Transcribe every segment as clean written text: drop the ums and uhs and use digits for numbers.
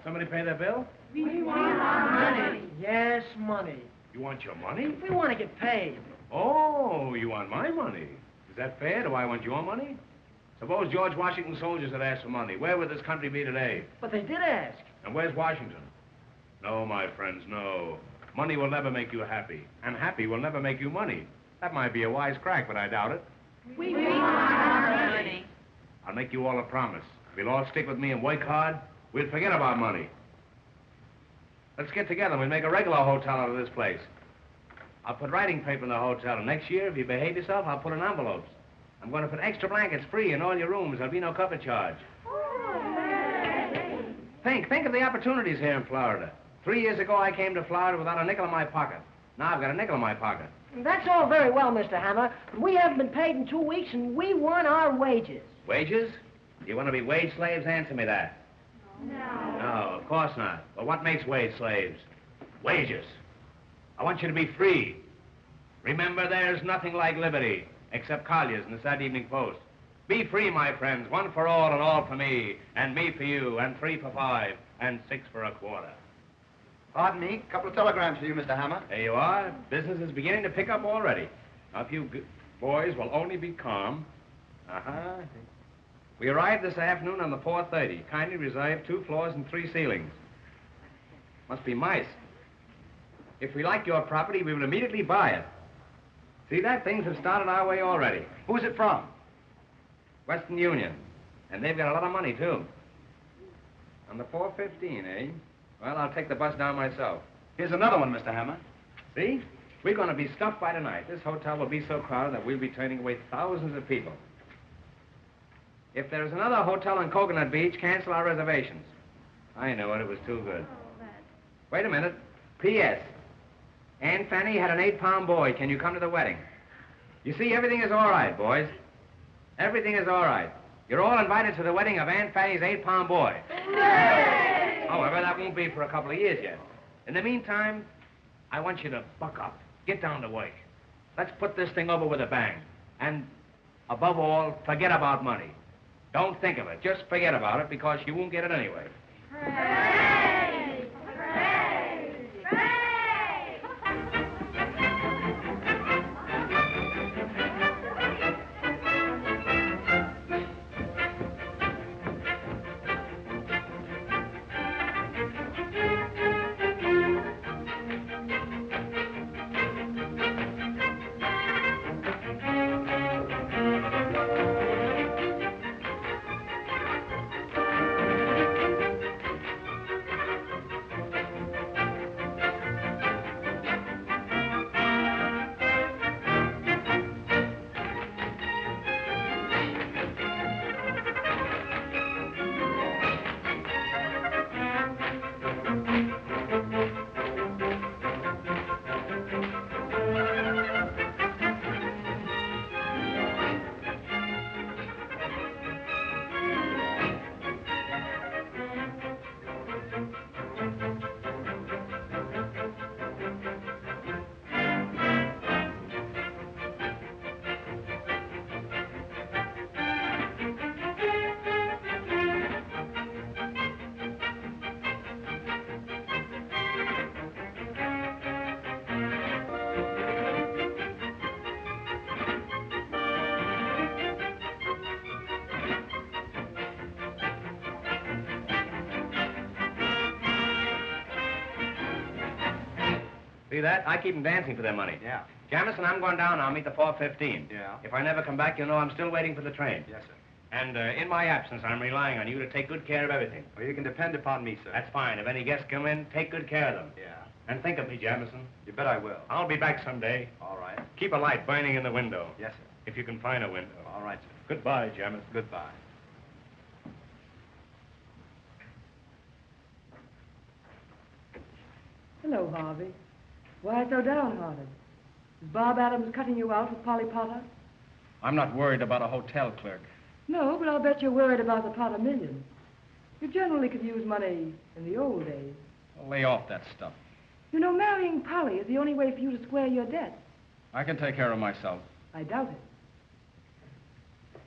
Somebody pay their bill? We want our money. Yes, money. You want your money? We want to get paid. Oh, you want my money. Is that fair? Do I want your money? Suppose George Washington's soldiers had asked for money. Where would this country be today? But they did ask. And where's Washington? No, my friends, no. Money will never make you happy. And happy will never make you money. That might be a wise crack, but I doubt it. We want our money. I'll make you all a promise. If you'll all stick with me and work hard, we'll forget about money. Let's get together and we'll make a regular hotel out of this place. I'll put writing paper in the hotel, and next year, if you behave yourself, I'll put in envelopes. I'm going to put extra blankets free in all your rooms. There'll be no cover charge. Think of the opportunities here in Florida. 3 years ago, I came to Florida without a nickel in my pocket. Now I've got a nickel in my pocket. That's all very well, Mr. Hammer, but we haven't been paid in 2 weeks, and we want our wages. Wages? You want to be wage slaves? Answer me that. No. No, of course not. Well, what makes wage slaves? Wages. I want you to be free. Remember, there's nothing like liberty, except Collier's and the Saturday Evening Post. Be free, my friends, one for all and all for me, and me for you, and 3 for 5, and 6 for a quarter. Pardon me, a couple of telegrams for you, Mr. Hammer. There you are. Business is beginning to pick up already. Now, if you boys will only be calm. Uh-huh. We arrived this afternoon on the 4:30. Kindly reserve 2 floors and 3 ceilings. Must be mice. If we like your property, we will immediately buy it. See that? Things have started our way already. Who's it from? Western Union. And they've got a lot of money, too. On the 4:15, eh? Well, I'll take the bus down myself. Here's another one, Mr. Hammer. See? We're going to be stuffed by tonight. This hotel will be so crowded that we'll be turning away thousands of people. If there's another hotel on Coconut Beach, cancel our reservations. I know it. It was too good. Wait a minute. P.S. Aunt Fanny had an 8-pound boy. Can you come to the wedding? You see, everything is all right, boys. Everything is all right. You're all invited to the wedding of Aunt Fanny's 8-pound boy. Hooray! However, that won't be for a couple of years yet. In the meantime, I want you to buck up. Get down to work. Let's put this thing over with a bang. And, above all, forget about money. Don't think of it. Just forget about it, because you won't get it anyway. Hooray! Hooray! Hooray! See that? I keep them dancing for their money. Yeah. Jamison, I'm going down. I'll meet the 4:15. Yeah. If I never come back, you'll know I'm still waiting for the train. Yes, sir. And in my absence, I'm relying on you to take good care of everything. Well, you can depend upon me, sir. That's fine. If any guests come in, take good care of them. Yeah. And think of me, Jamison. You bet I will. I'll be back someday. All right. Keep a light burning in the window. Yes, sir. If you can find a window. All right, sir. Goodbye, Jamison. Goodbye. Hello, Harvey. Why so downhearted? Is Bob Adams cutting you out with Polly Potter? I'm not worried about a hotel clerk. No, but I'll bet you're worried about the Potter million. You generally could use money in the old days. Well, lay off that stuff. You know, marrying Polly is the only way for you to square your debt. I can take care of myself. I doubt it.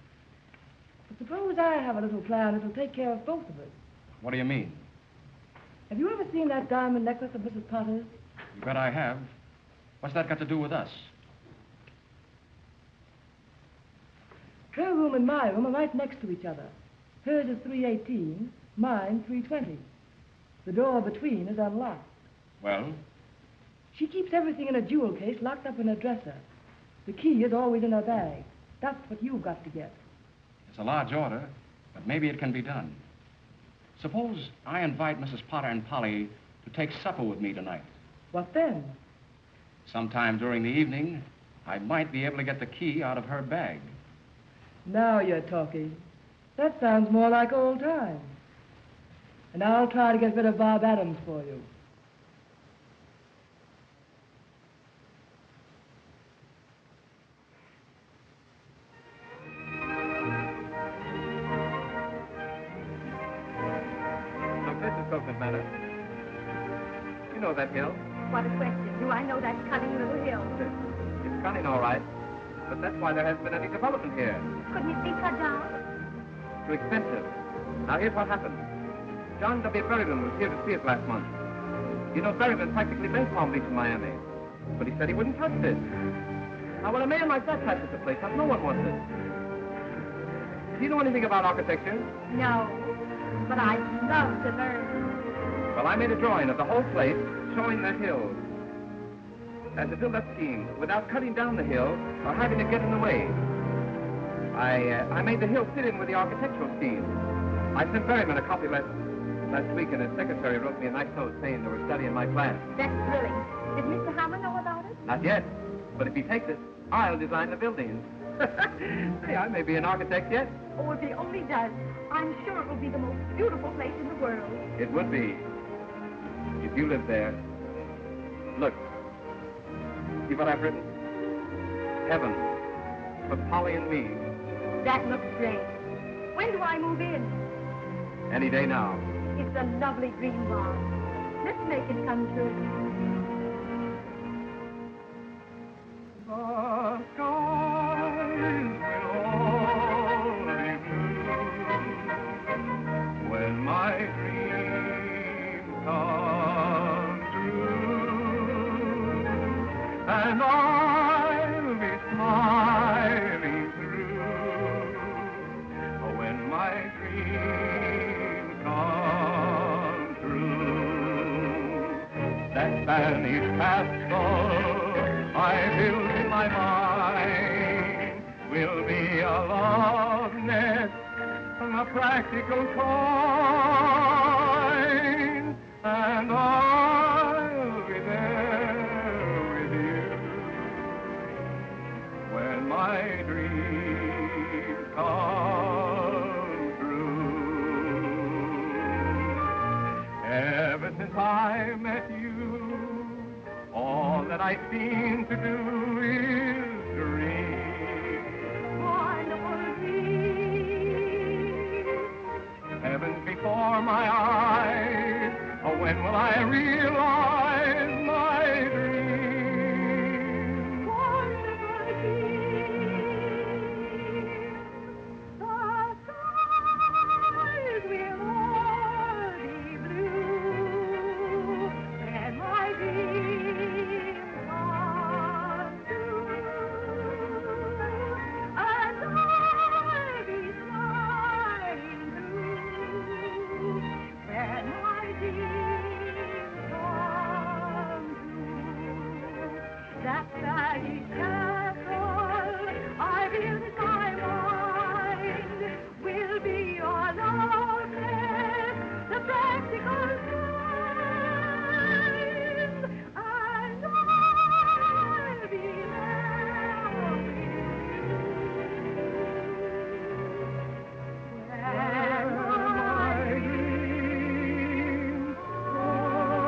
But suppose I have a little plan that'll take care of both of us. What do you mean? Have you ever seen that diamond necklace of Mrs. Potter's? You bet I have. What's that got to do with us? Her room and my room are right next to each other. Hers is 318, mine 320. The door between is unlocked. Well, She keeps everything in a jewel case locked up in her dresser. The key is always in her bag. That's what you've got to get. it's a large order, but maybe it can be done. Suppose I invite Mrs. Potter and Polly to take supper with me tonight. What then? Sometime during the evening, I might be able to get the key out of her bag. Now you're talking. That sounds more like old times. And I'll try to get rid of Bob Adams for you. Look, this is Coconut Manor. You know that hill. What a question. Do I know that cunning little hill? It's cunning, all right. But that's why there hasn't been any development here. Couldn't it be cut down? Too expensive. Now, here's what happened. John W. Berryman was here to see us last month. You know, Berryman practically made Palm Beach in Miami. But he said he wouldn't touch this. Now, when a man like that passes the place up, no one wants it. Do you know anything about architecture? No, but I'd love to learn. Well, I made a drawing of the whole place showing the hill. And to build that scheme without cutting down the hill or having it get in the way. I made the hill fit in with the architectural scheme. I sent Berryman a copy last week, and his secretary wrote me a nice note saying they were studying my plan. That's thrilling. Did Mr. Hammer know about it? Not yet, but if he takes it, I'll design the buildings. Hey, I may be an architect yet. Oh, if he only does, I'm sure it will be the most beautiful place in the world. It would be, if you lived there. Look, see what I've written? Heaven, for Polly and me. That looks great. When do I move in? Any day now. It's a lovely dream barn. Let's make it come true. The skies will all be blue when my dreams come true, and I'll be smiling through when my dreams come true. That Spanish castle I build in my mind will be a love nest, a practical kind, and I'll be there with you when my dreams come true. Ever since I met you, all that I seem to do is dream. Wonderful dream. Heaven's before my eyes. Oh, when will I realize my dream? Wonderful dream. The skies will all be blue when my dream come true. And I'll be smiling through when my dream come true. That Spanish castle I built in my mind will be your love nest, the practical kind, and I'll be there with you when my dreams come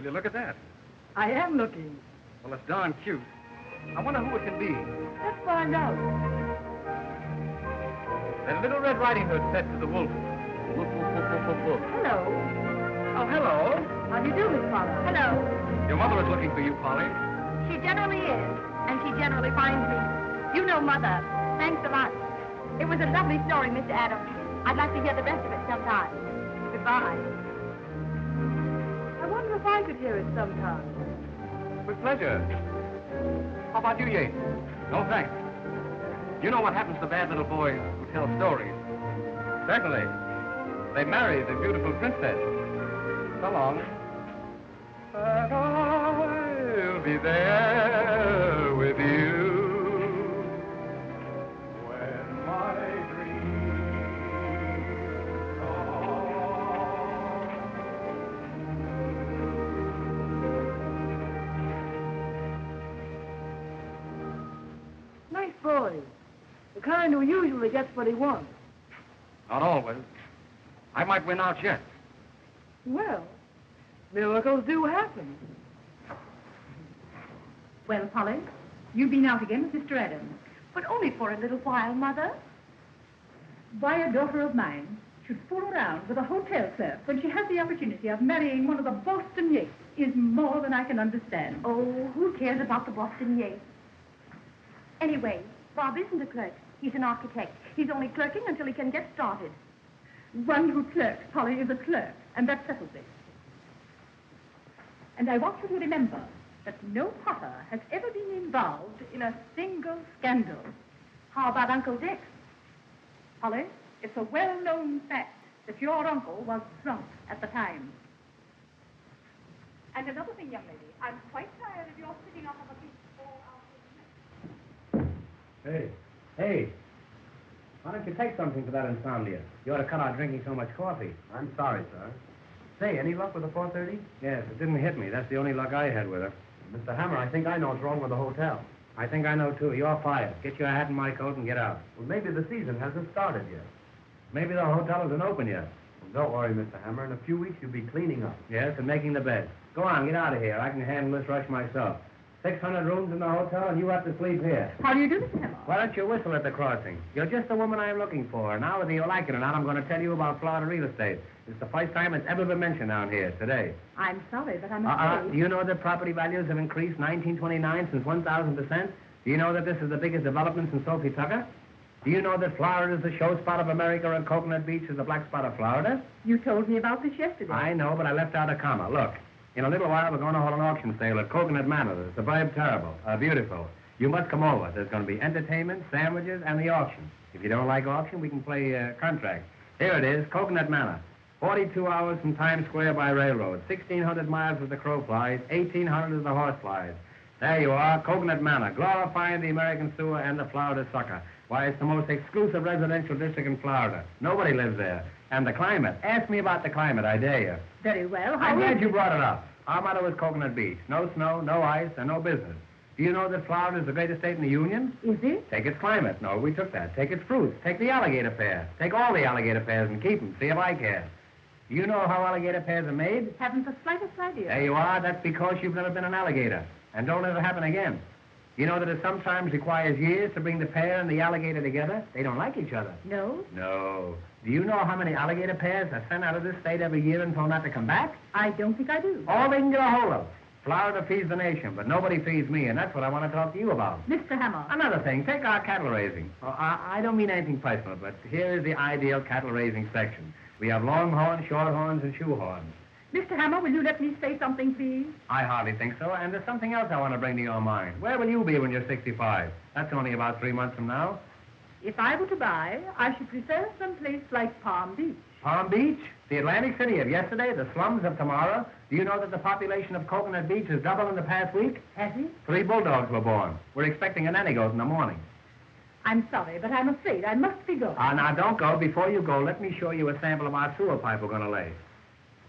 Will you look at that? I am looking. Well, it's darn cute. I wonder who it can be. Let's find out. That Little Red Riding Hood said to the wolf. Woof, woof, woof, woof, woof, woof. Hello. Oh, hello. How do you do, Miss Potter? Hello. Your mother is looking for you, Polly. She generally is, and she generally finds me. You know Mother. Thanks a lot. It was a lovely story, Mr. Adams. I'd like to hear the rest of it sometime. Goodbye. I wonder if I could hear it sometime. With pleasure. How about you, Yates? No, thanks. You know what happens to bad little boys who tell stories. Certainly. They marry the beautiful princess. So long. And I'll be there with you when my dreams come. Nice boy. The kind who usually gets what he wants. Not always. I might win out yet. Well, miracles do happen. Well, Polly, you've been out again with Mr. Adams. But only for a little while, Mother. Why a daughter of mine should fool around with a hotel clerk when she has the opportunity of marrying one of the Boston Yates is more than I can understand. Oh, who cares about the Boston Yates? Anyway, Bob isn't a clerk. He's an architect. He's only clerking until he can get started. One who clerks, Polly, is a clerk, and that settles it. And I want you to remember that no Potter has ever been involved in a single scandal. How about Uncle Dick? Polly, it's a well-known fact that your uncle was drunk at the time. And another thing, young lady, I'm quite tired of your sitting off of a beach all afternoon. Hey. Why don't you take something for that insomnia? You ought to cut out drinking so much coffee. I'm sorry, sir. Say, any luck with the 4:30? Yes, it didn't hit me. That's the only luck I had with her. Mr. Hammer, I think I know what's wrong with the hotel. I think I know, too. You're fired. Get your hat and my coat and get out. Well, maybe the season hasn't started yet. Maybe the hotel isn't open yet. Well, don't worry, Mr. Hammer. In a few weeks, you'll be cleaning up. Yes, and making the bed. Go on, get out of here. I can handle this rush myself. 600 rooms in the hotel, and you have to sleep here. How do you do, Mr. Hammer? Why don't you whistle at the crossing? You're just the woman I'm looking for. Now, whether you like it or not, I'm going to tell you about Florida real estate. It's the first time it's ever been mentioned down here, today. I'm sorry, but I'm afraid... Do you know that property values have increased 1929 since 1,000%? Do you know that this is the biggest development since Sophie Tucker? Do you know that Florida is the show spot of America and Coconut Beach is the black spot of Florida? You told me about this yesterday. I know, but I left out a comma. Look, in a little while, we're going to hold an auction sale at Coconut Manor. The suburb terrible, beautiful. You must come over. There's going to be entertainment, sandwiches, and the auction. If you don't like auction, we can play contract. Here it is, Coconut Manor. 42 hours from Times Square by railroad. 1,600 miles as the crow flies. 1,800 as the horse flies. There you are, Coconut Manor, glorifying the American sewer and the Florida sucker. Why, it's the most exclusive residential district in Florida. Nobody lives there. And the climate. Ask me about the climate, I dare you. Very well. I'm glad you brought it up. Our motto is Coconut Beach. No snow, no ice, and no business. Do you know that Florida is the greatest state in the Union? Is it? Take its climate. No, we took that. Take its fruits. Take the alligator pear. Take all the alligator pears and keep them. See if I care. Do you know how alligator pears are made? Haven't the slightest idea. There you are. That's because you've never been an alligator. And don't let it happen again. You know that it sometimes requires years to bring the pear and the alligator together? They don't like each other. No? No. Do you know how many alligator pears are sent out of this state every year and told not to come back? I don't think I do. All they can get a hold of. Florida feeds the nation, but nobody feeds me, and that's what I want to talk to you about. Mr. Hammer. Another thing, take our cattle raising. Oh, I don't mean anything personal, but here is the ideal cattle raising section. We have longhorns, shorthorns, and shoehorns. Mr. Hammer, will you let me say something, please? I hardly think so, and there's something else I want to bring to your mind. Where will you be when you're 65? That's only about 3 months from now. If I were to buy, I should prefer some place like Palm Beach. Palm Beach? The Atlantic City of yesterday, the slums of tomorrow. Do you know that the population of Coconut Beach has doubled in the past week? Has it? 3 bulldogs were born. We're expecting a nanny goat in the morning. I'm sorry, but I'm afraid I must be going. Now, don't go. Before you go, let me show you a sample of our sewer pipe we're going to lay.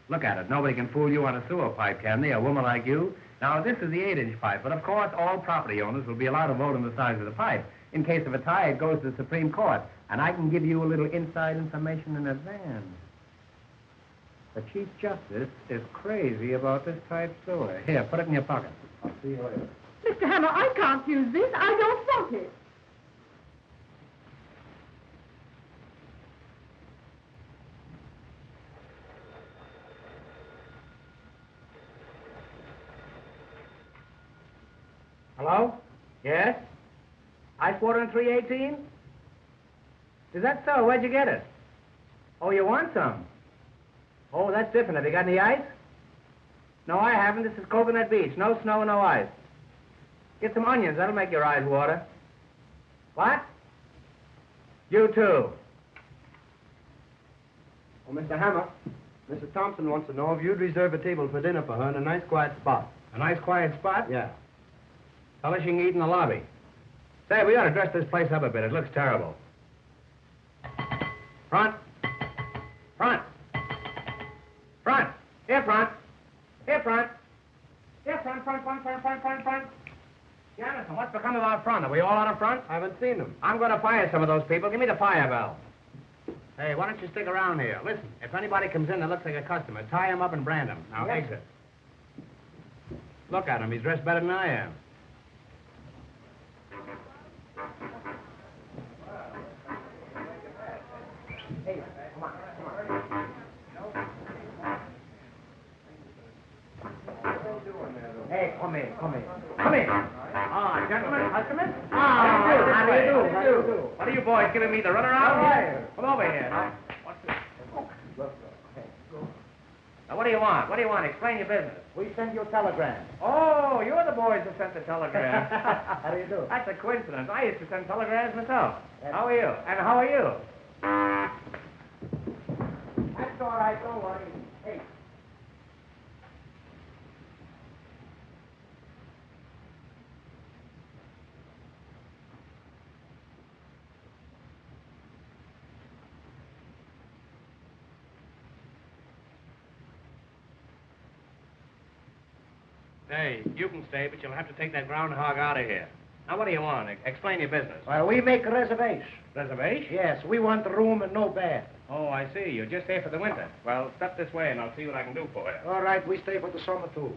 Look at it. Nobody can fool you on a sewer pipe, can they? A woman like you. Now, this is the 8-inch pipe, but of course, all property owners will be allowed to vote on the size of the pipe. In case of a tie, it goes to the Supreme Court, and I can give you a little inside information in advance. The Chief Justice is crazy about this type sewer. Here, put it in your pocket. I'll see you later. Mr. Hammer, I can't use this. I don't want it. Hello? Yes? Ice water in 318? Is that so? Where'd you get it? Oh, you want some? Oh, that's different. Have you got any ice? No, I haven't. This is Coconut Beach. No snow, no ice. Get some onions. That'll make your eyes water. What? You too. Oh, Mr. Hammer, Mrs. Thompson wants to know if you'd reserve a table for dinner for her in a nice quiet spot. A nice quiet spot? Yeah. Tell her she can eat in the lobby. Say, we ought to dress this place up a bit. It looks terrible. Front. Front. Front. Here, front. Here, front. Here, front. Jamison, what's become of our front? Are we all out of front? I haven't seen them. I'm going to fire some of those people. Give me the fire bell. Hey, why don't you stick around here? Listen, if anybody comes in that looks like a customer, tie him up and brand him. Now, Yes. exit. Look at him. He's dressed better than I am. Hey, come in. Ah, gentlemen, customers. How do you do? What are you boys giving me the runaround? All right. Come over here. Now, now, what do you want? What do you want? Explain your business. We send you a telegram. Oh, you're the boys who sent the telegram. How do you do? That's a coincidence. I used to send telegrams myself. Yes. How are you? And how are you? That's all right, don't worry. Hey. Hey, you can stay, but you'll have to take that groundhog out of here. Now, what do you want? Explain your business. Well, we make a reservation. Reservation? Yes, we want the room and no bed. Oh, I see. You're just here for the winter. Well, step this way, and I'll see what I can do for you. All right, we stay for the summer, too.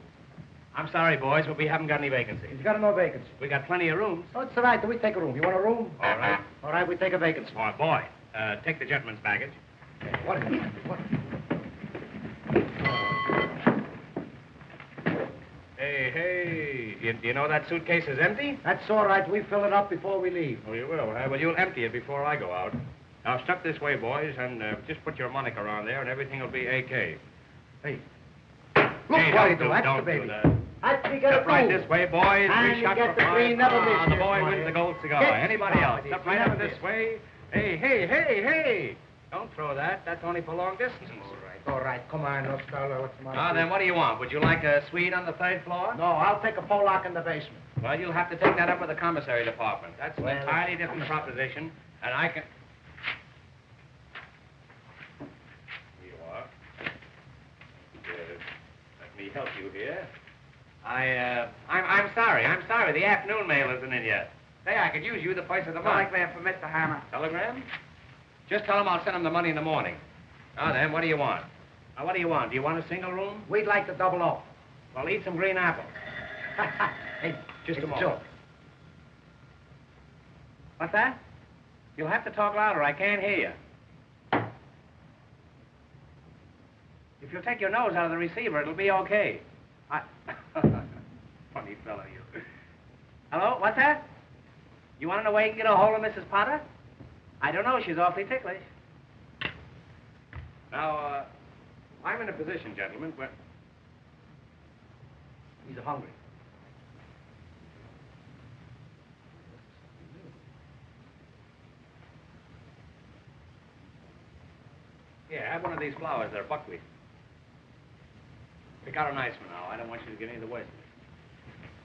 I'm sorry, boys, but we haven't got any vacancies. He's got no vacancy. We got plenty of rooms. Oh, it's all right. We take a room. You want a room? All right. All right, we take a vacancy. Oh, boy, take the gentleman's baggage. What is it? What? Hey, do you know that suitcase is empty? That's all right. We fill it up before we leave. Oh, you will, huh? Well, you'll empty it before I go out. Now, step this way, boys, and just put your moniker on there, and everything will be AK. Hey. Look, Hey, don't do, that's don't the baby. do that. That's we get Step a right room. this way, boys. And Three you shots get for the five. green never miss The this boy morning. wins the gold cigar. Get Anybody else? started. Step right Never over this miss. way. Hey. Don't throw that. That's only for long distance. All right. Come on, let's go. Let's Ah, then what do you want? Would you like a suite on the third floor? No, I'll take a Pollock in the basement. Well, you'll have to take that up with the commissary department. That's an Well, entirely different proposition, and I can... Here you are. Let me help you here. I'm sorry. The afternoon mail isn't in yet. Say, I could use you the place of the month. Telegram for Mr. Hammer. Telegram? Just tell him I'll send him the money in the morning. Now then, what do you want? Now, what do you want? Do you want a single room? We'd like to double up. Well, eat some green apples. Hey, Just a it's moment. joke. What's that? You'll have to talk louder. I can't hear you. If you'll take your nose out of the receiver, it'll be okay. Funny fellow, you. Hello? What's that? You want to know where you can get a hold of Mrs. Potter? I don't know. She's awfully ticklish. Now, I'm in a position, gentlemen, where... He's hungry. Here, have one of these flowers. They're buckwheat. Pick out a nice one now. I don't want you to get any of the waste of it.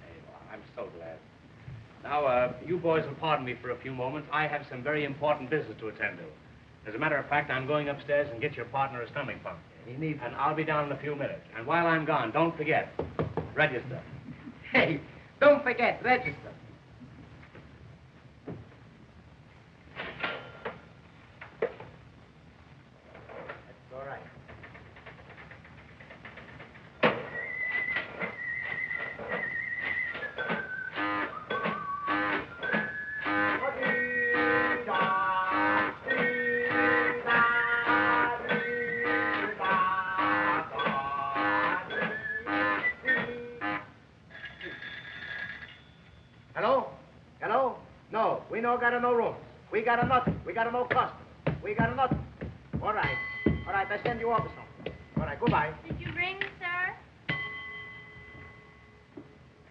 There you are. I'm so glad. Now, you boys will pardon me for a few moments. I have some very important business to attend to. As a matter of fact, I'm going upstairs and get your partner a stomach pump. He needs And I'll be down in a few minutes. And while I'm gone, don't forget, register. Hey, don't forget, register. That's all right. Hello? No, we no got no rooms. We got a nothing. We got no customers. We got a nothing. All right. All right, I send you off or something. All right, goodbye. Did you ring, sir?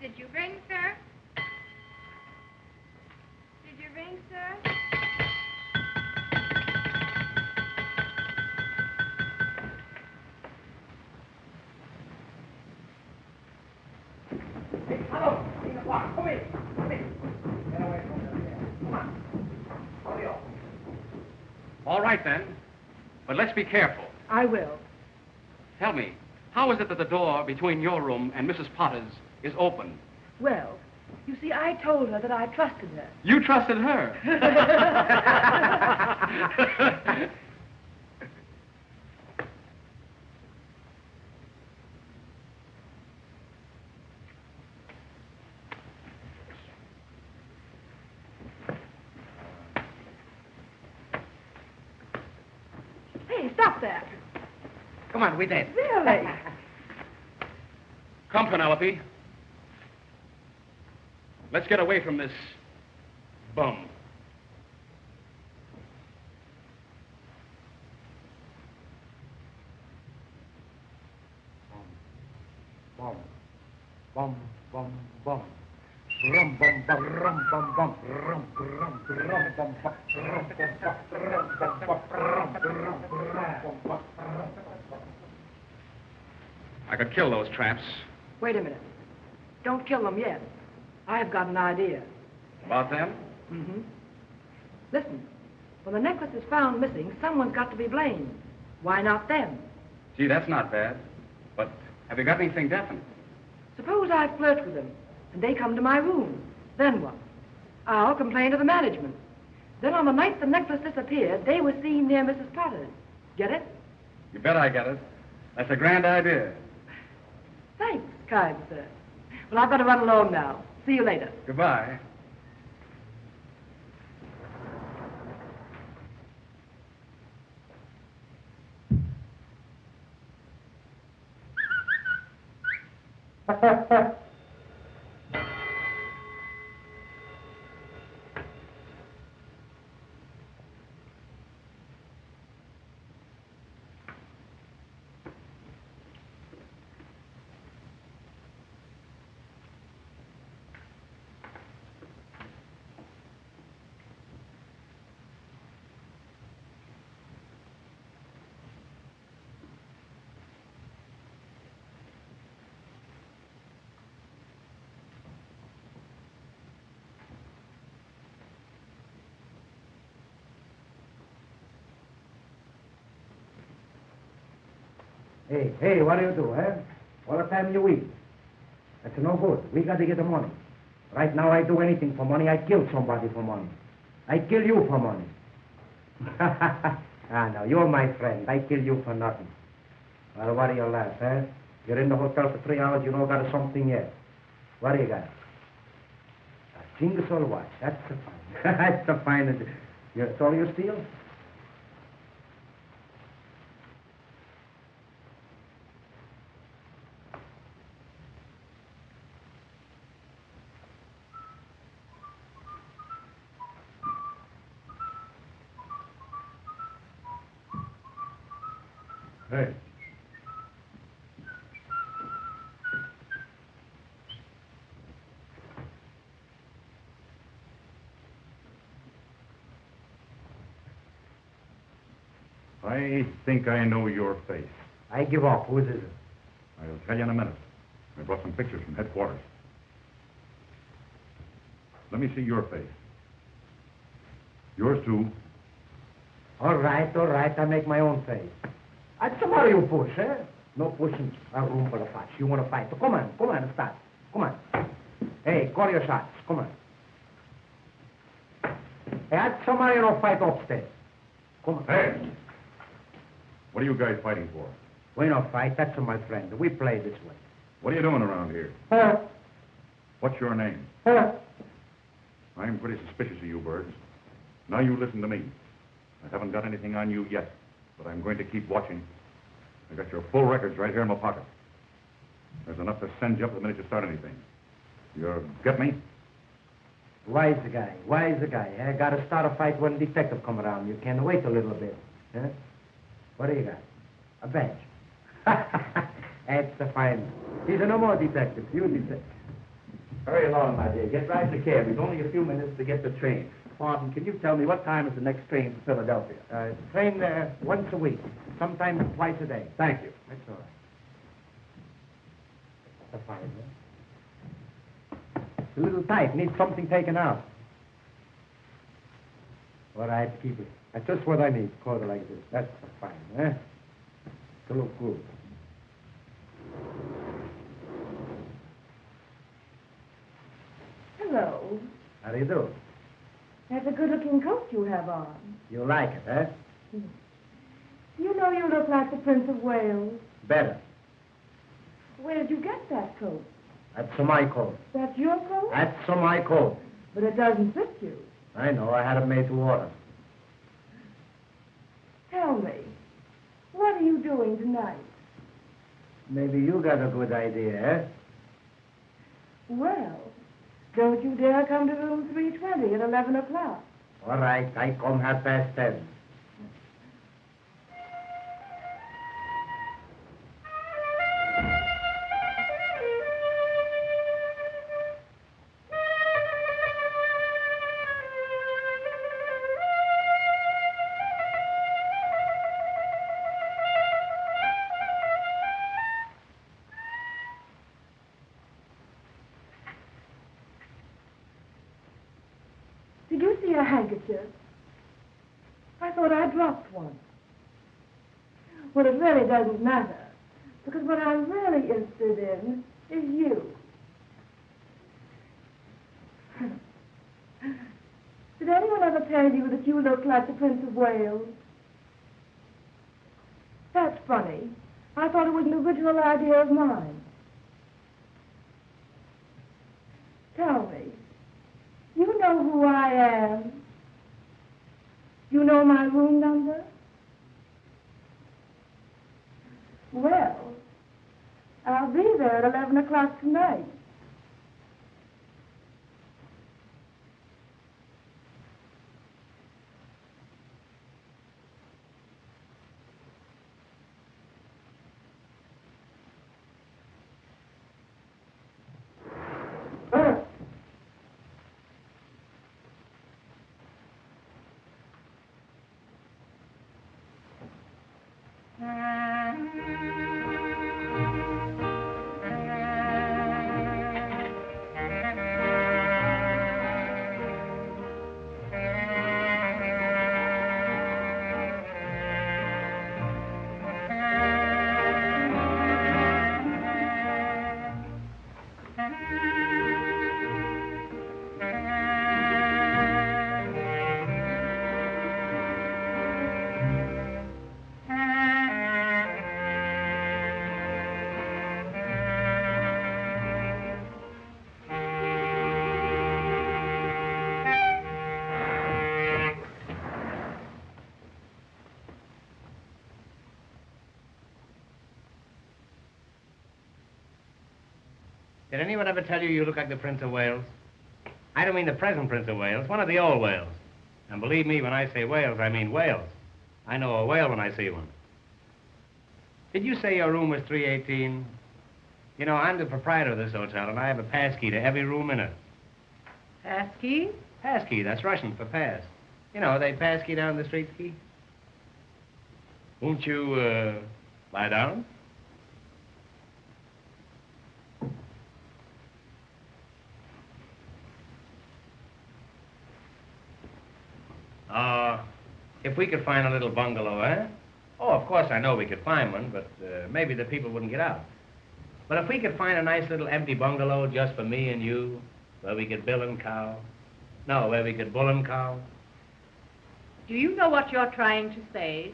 Did you ring, sir? Did you ring, sir? Hey, hello. Come in. Come in. Get away from there. Come on. Hurry up. All right, then. But let's be careful. I will. Tell me, how is it that the door between your room and Mrs. Potter's is open? Well, you see, I told her that I trusted her. You trusted her. Hey, stop there. Come on, we dead. Really? Come, Penelope. Let's get away from this bum. bum, bum, bum, bum. Rum bum bum rum bum bum rum rum rum bum bum rum bum bum rum bum bum rum rum bum. I could kill those traps. Wait a minute. Don't kill them yet. I've got an idea. About them? Mm-hmm. Listen, when the necklace is found missing, someone's got to be blamed. Why not them? Gee, that's not bad. But have you got anything definite? Suppose I flirt with them, and they come to my room. Then what? I'll complain to the management. Then on the night the necklace disappeared, they were seen near Mrs. Potter's. Get it? You bet I get it. That's a grand idea. Thanks, kind sir. Well, I've got to run along now. See you later. Goodbye. Hey, what do you do, eh? All the time you eat. That's no good. We got to get the money. Right now, I do anything for money. I kill somebody for money. I kill you for money. No, you're my friend. I kill you for nothing. Well, what do you laugh, eh? You're in the hotel for 3 hours, you don't got something yet. What do you got? A Jingle watch. That's the fine. That's the fine. That's all you steal? Hey. I think I know your face. I give up. Who is it? I'll tell you in a minute. I brought some pictures from headquarters. Let me see your face. Yours too. All right. I make my own face. That's the matter, you push, eh? No pushing. A room for the fight. You want to fight? Come on, start. Come on. Hey, call your shots. Come on. Hey, that's somebody no fight upstairs. Come on. Hey! What are you guys fighting for? We don't fight. That's my friend. We play this way. What are you doing around here? What's your name? I'm pretty suspicious of you birds. Now you listen to me. I haven't got anything on you yet, but I'm going to keep watching. I got your full records right here in my pocket. There's enough to send you up the minute you start anything. You get me? Wise guy. I got to start a fight when detective come around. You can wait a little bit. Huh? What do you got? A badge. That's the fine. He's no more detective. You detective. Hurry along, my dear. Get right in the cab. It's only a few minutes to get the train. Pardon, can you tell me what time is the next train for Philadelphia? Train once a week, sometimes twice a day. Thank you. That's all right. That's fine, huh? It's a little tight. Needs something taken out. All right, keep it. That's just what I need. Quarter like this. That's fine, huh? To look good. Hello. How do you do? That's a good-looking coat you have on. You like it, huh? You know you look like the Prince of Wales. Better. Where did you get that coat? That's my coat. That's your coat? That's my coat. But it doesn't fit you. I know. I had it made to order. Tell me, what are you doing tonight? Maybe you got a good idea, eh? Well, don't you dare come to room 320 at 11 o'clock. All right. I come 10:30. I thought I dropped one. Well, it really doesn't matter, because what I'm really interested in is you. Did anyone ever tell you that you look like the Prince of Wales? That's funny. I thought it was an original idea of mine. Tell me, you know who I am? You know my room number? Well, I'll be there at 11 o'clock tonight. Did anyone ever tell you look like the Prince of Wales? I don't mean the present Prince of Wales, one of the old Wales. And believe me, when I say Wales, I mean Wales. I know a whale when I see one. Did you say your room was 318? You know, I'm the proprietor of this hotel, and I have a pass key to every room in it. Pass key? Pass key, that's Russian for pass. You know, they pass key down the street key. Won't you, lie down? If we could find a little bungalow, eh? Oh, of course, I know we could find one, but maybe the people wouldn't get out. But if we could find a nice little empty bungalow just for me and you, where we could bill and cow. No, where we could bull and cow. Do you know what you're trying to say?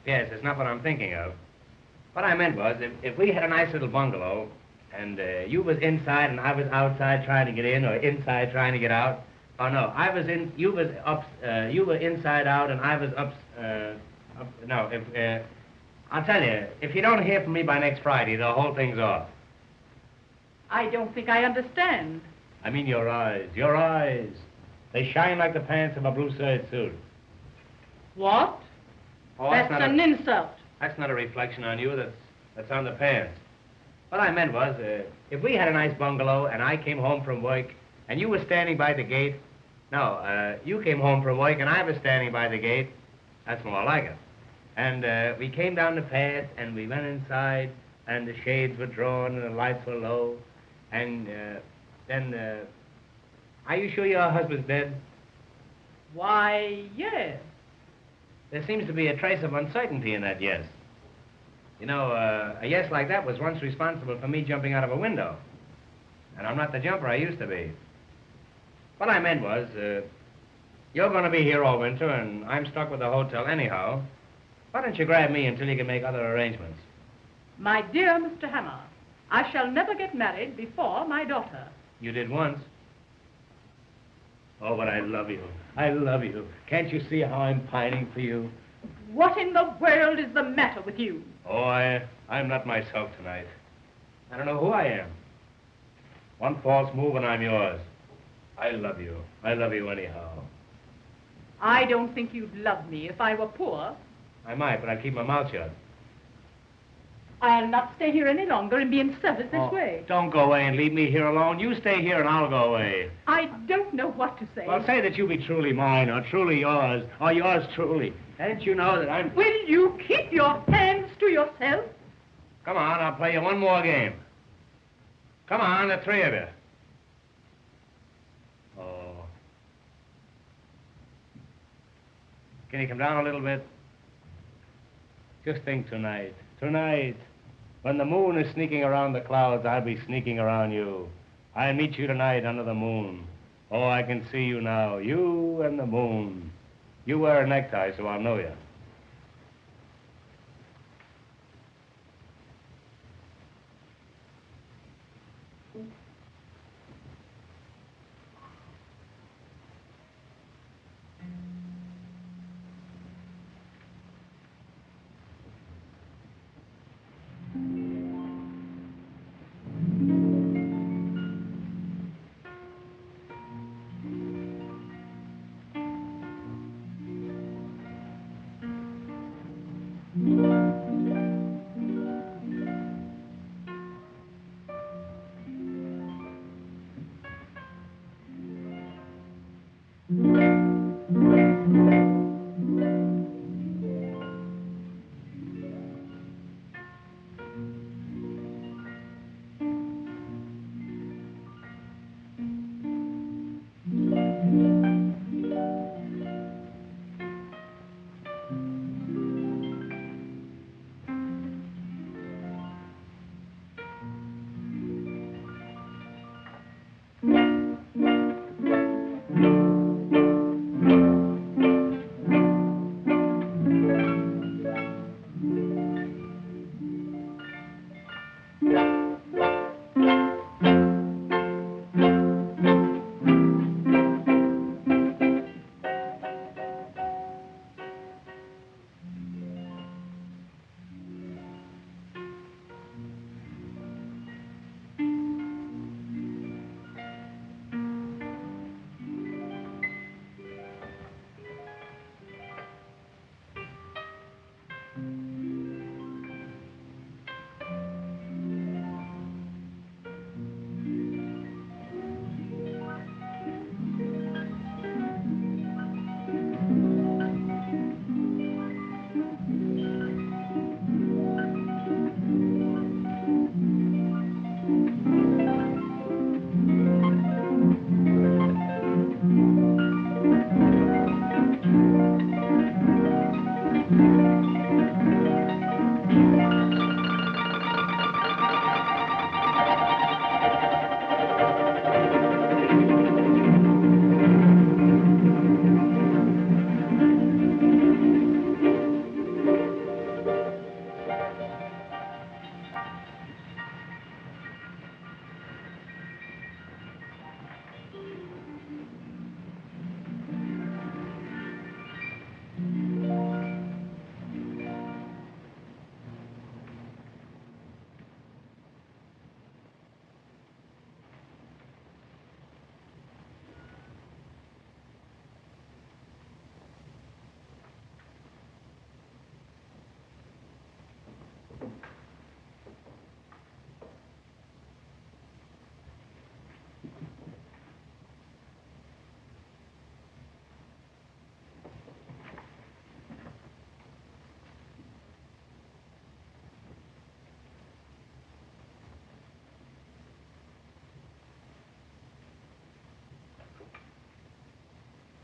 Yes, it's not what I'm thinking of. What I meant was, if we had a nice little bungalow, and you was inside and I was outside trying to get in, or inside trying to get out. Oh, no, I was in, you was up, you were inside out and I was up, no, I'll tell you, if you don't hear from me by next Friday, the whole thing's off. I don't think I understand. I mean your eyes, your eyes. They shine like the pants of a blue suede suit. What? Oh, that's an insult. That's not a reflection on you, that's on the pants. What I meant was, if we had a nice bungalow and I came home from work and you were standing by the gate, no, you came home from work and I was standing by the gate, that's more like it. And we came down the path and we went inside and the shades were drawn and the lights were low. And then, are you sure your husband's dead? Why, yes. There seems to be a trace of uncertainty in that yes. You know, a yes like that was once responsible for me jumping out of a window. And I'm not the jumper I used to be. What I meant was, you're going to be here all winter, and I'm stuck with the hotel anyhow. Why don't you grab me until you can make other arrangements? My dear Mr. Hammer, I shall never get married before my daughter. You did once. Oh, but I love you. I love you. Can't you see how I'm pining for you? What in the world is the matter with you? Oh, I'm not myself tonight. I don't know who I am. One false move and I'm yours. I love you. I love you anyhow. I don't think you'd love me if I were poor. I might, but I'd keep my mouth shut. I'll not stay here any longer and be in service this way. Don't go away and leave me here alone. You stay here and I'll go away. I don't know what to say. Well, say that you be truly mine, or truly yours, or yours truly. Don't you know that I'm... Will you keep your hands to yourself? Come on, I'll play you one more game. Come on, the three of you. Oh. Can you come down a little bit? Just think tonight. Tonight, when the moon is sneaking around the clouds, I'll be sneaking around you. I'll meet you tonight under the moon. Oh, I can see you now. You and the moon. You wear a necktie, so I'll know you.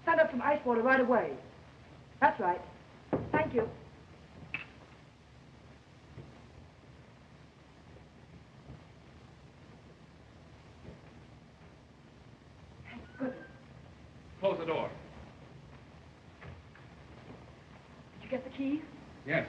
Send up some ice water right away. That's right. Thank you. Thank goodness. Close the door. Did you get the keys? Yes.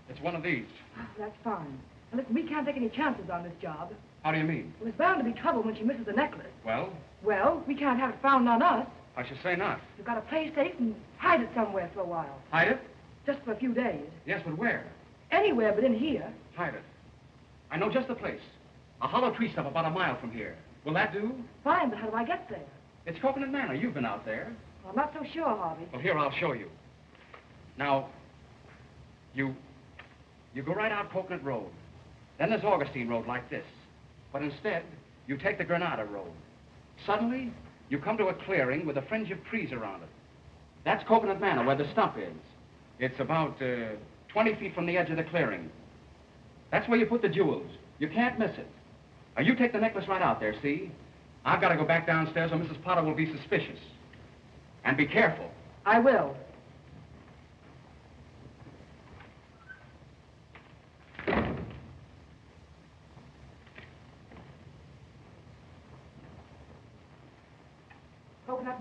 It's one of these. Oh, that's fine. Now, listen, we can't take any chances on this job. How do you mean? There's bound to be trouble when she misses the necklace. Well, Well, we can't have it found on us. I should say not. We've got to play safe and hide it somewhere for a while. Hide it? Just for a few days. Yes, but where? Anywhere but in here. Hide it. I know just the place. A hollow tree stump about a mile from here. Will that do? Fine, but how do I get there? It's Coconut Manor. You've been out there. Well, I'm not so sure, Harvey. Well, here, I'll show you. Now, you go right out Coconut Road. Then there's Augustine Road like this. But instead, you take the Granada Road. Suddenly, you come to a clearing with a fringe of trees around it. That's Coconut Manor, where the stump is. It's about 20 feet from the edge of the clearing. That's where you put the jewels. You can't miss it. Now, you take the necklace right out there, see? I've got to go back downstairs or Mrs. Potter will be suspicious. And be careful. I will.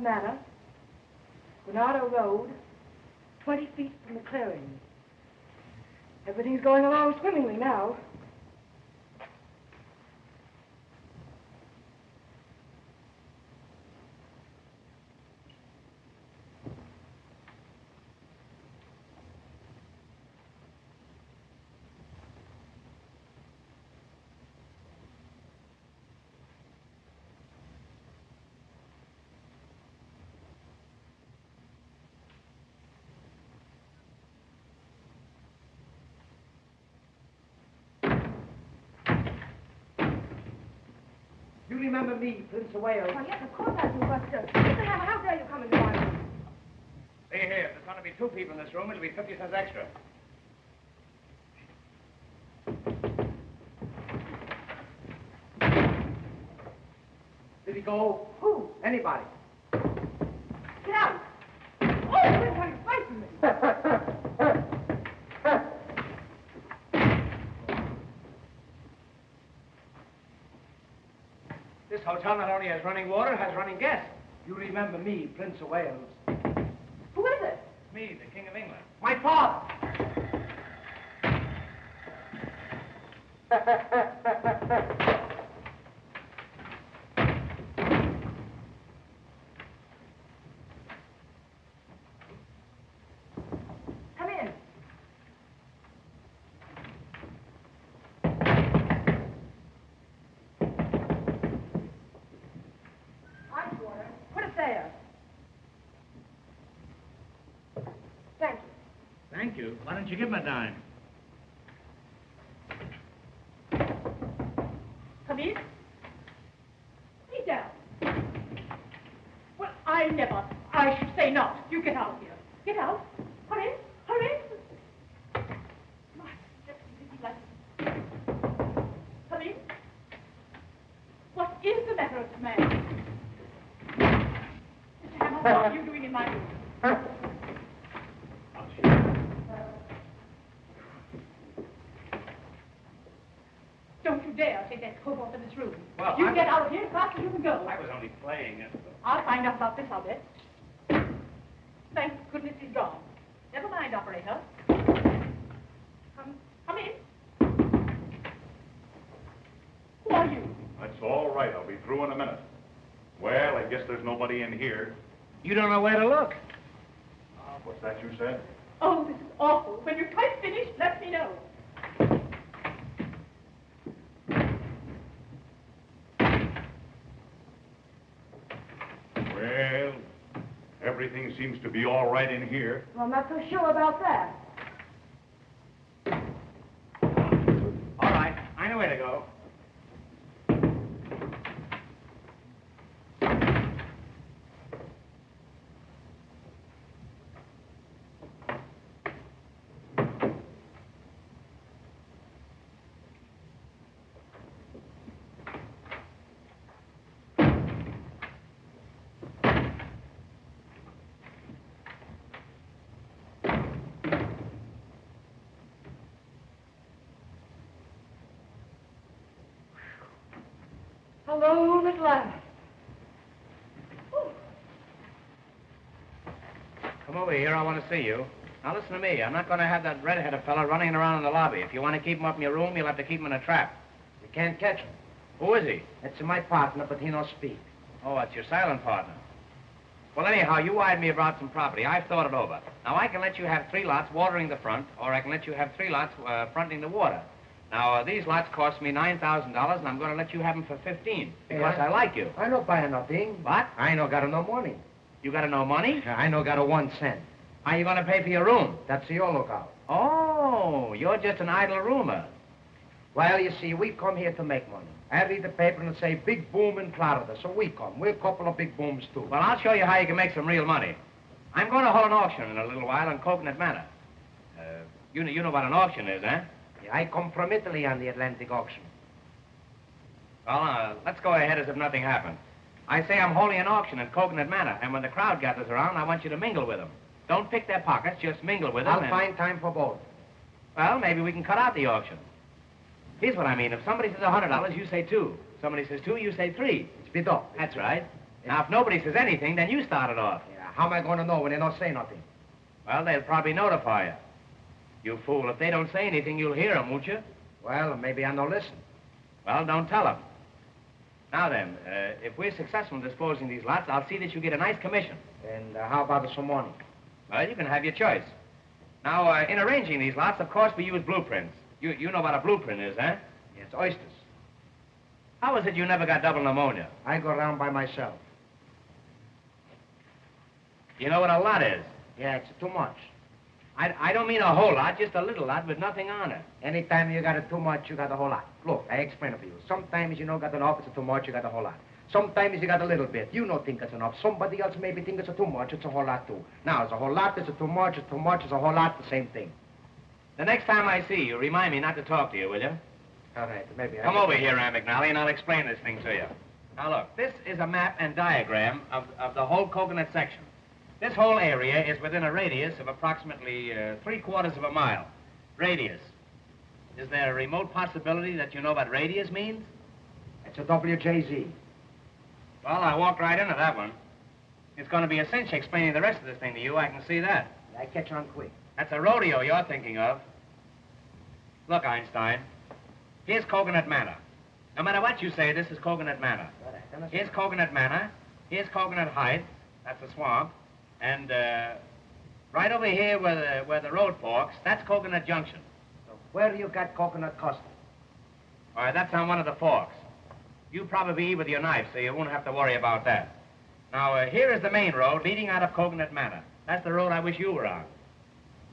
Manor, Granada Road, 20 feet from the clearing. Everything's going along swimmingly now. You remember me, Prince of Wales? Why, yes, of course I do, but, Mr. Hammer, how dare you come into my room? See here, if there's going to be 2 people in this room, it'll be 50 cents extra. Did he go? Who? Anybody. Get out! Oh, you're trying to fight me. This hotel not only has running water, has running gas. You remember me, Prince of Wales? Who is it? Me, the King of England. My father! Come in. Ice water. Put it there. Thank you. Thank you. Why don't you give him a dime? Come in. Sit down. Well, I never. I should say not. You get out of here. Get out. Hurry. Hurry. My, just like... Come in. What is the matter with this man? Mr. Hammer, what are you doing in my room? Don't you dare take that coat off in this room. Well, you get out of here as fast as you can go. I was only playing. I'll find out about this, I'll bet. Thank goodness he's gone. Never mind, operator. Come in. Who are you? That's all right. I'll be through in a minute. Well, I guess there's nobody in here. You don't know where to look. What's that you said? Oh, this is awful. When you're quite finished, let me know. Well, everything seems to be all right in here. Well, I'm not so sure about that. All right, I know where to go. Alone at last. Come over here, I want to see you. Now listen to me, I'm not going to have that red-headed fella running around in the lobby. If you want to keep him up in your room, you'll have to keep him in a trap. You can't catch him. Who is he? That's my partner, but he don't speak. Oh, that's your silent partner. Well, anyhow, you wired me about some property. I've thought it over. Now, I can let you have 3 lots watering the front, or I can let you have 3 lots fronting the water. Now, these lots cost me $9,000, and I'm going to let you have them for $15, because I like you. I don't buy nothing. What? I no got no money. You got no money? I no got a 1 cent. How you going to pay for your room? That's your lookout. Oh, you're just an idle rumor. Well, you see, we come here to make money. I read the paper and it say big boom in Florida, so we come. We're a couple of big booms, too. Well, I'll show you how you can make some real money. I'm going to hold an auction in a little while on Coconut Manor. You know what an auction is, eh? Yeah, I come from Italy on the Atlantic auction. Well, let's go ahead as if nothing happened. I say I'm holding an auction at Coconut Manor, and when the crowd gathers around, I want you to mingle with them. Don't pick their pockets, just mingle with them. I'll find time for both. Well, maybe we can cut out the auction. Here's what I mean. If somebody says $100, you say 2. Somebody says 2, you say 3. Speed up. That's right. Now, if nobody says anything, then you start it off. Yeah, how am I going to know when they don't say nothing? Well, they'll probably notify you. You fool, if they don't say anything, you'll hear them, won't you? Well, maybe I don't listen. Well, don't tell them. Now then, if we're successful in disposing these lots, I'll see that you get a nice commission. And how about some money? Well, you can have your choice. Now, in arranging these lots, of course, we use blueprints. You know what a blueprint is, huh? It's oysters. How is it you never got double pneumonia? I go around by myself. You know what a lot is? Yeah, it's too much. I don't mean a whole lot, just a little lot with nothing on it. Anytime you got it too much, you got a whole lot. Look, I explain it for you. Sometimes you don't got enough, it's too much, you got a whole lot. Sometimes you got a little bit. You don't think it's enough. Somebody else maybe think it's too much, it's a whole lot too. Now, it's a whole lot, it's too much, it's a whole lot, the same thing. The next time I see you, remind me not to talk to you, will you? All right, maybe I... Come over here, Aunt McNally, and I'll explain this thing to you. Now, look, this is a map and diagram of the whole Coconut section. This whole area is within a radius of approximately 3/4 of a mile. Radius. Is there a remote possibility that you know what radius means? It's a WJZ. Well, I walked right into that one. It's going to be a cinch explaining the rest of this thing to you. I can see that. I catch on quick. That's a rodeo you're thinking of. Look, Einstein, here's Coconut Manor. No matter what you say, this is Coconut Manor. Here's Coconut Manor. Here's Coconut Heights. That's a swamp. And right over here where the road forks, that's Coconut Junction. So where you got Coconut Custom? All right, that's on one of the forks. You probably eat with your knife, so you won't have to worry about that. Now, here is the main road leading out of Coconut Manor. That's the road I wish you were on.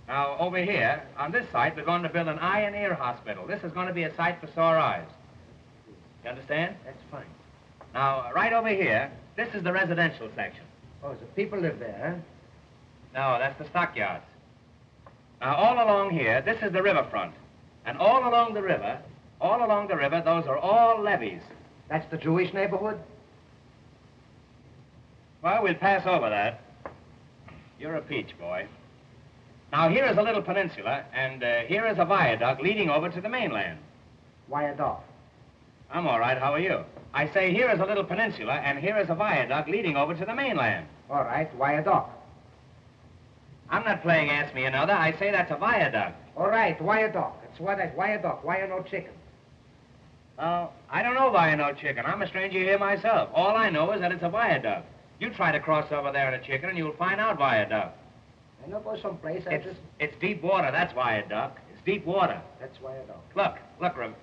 Now, over here, on this site, we're going to build an eye and ear hospital. This is going to be a site for sore eyes. You understand? That's fine. Now, right over here, this is the residential section. Oh, so people live there, huh? No, that's the stockyards. Now, all along here, this is the riverfront. And all along the river, those are all levees. That's the Jewish neighborhood? Well, we'll pass over that. You're a peach, boy. Now, here is a little peninsula, and here is a viaduct leading over to the mainland. Viaduct. I'm all right. How are you? I say here is a little peninsula, and here is a viaduct leading over to the mainland. All right, viaduct. I'm not playing Ask Me Another. I say that's a viaduct. All right, viaduct. That's what I... Viaduct. Why no chicken? Well, I don't know why I know chicken. I'm a stranger here myself. All I know is that it's a viaduct. You try to cross over there in a chicken, and you'll find out viaduct. I know go someplace. It's deep water. That's viaduct. It's deep water. That's viaduct. Look, Rim.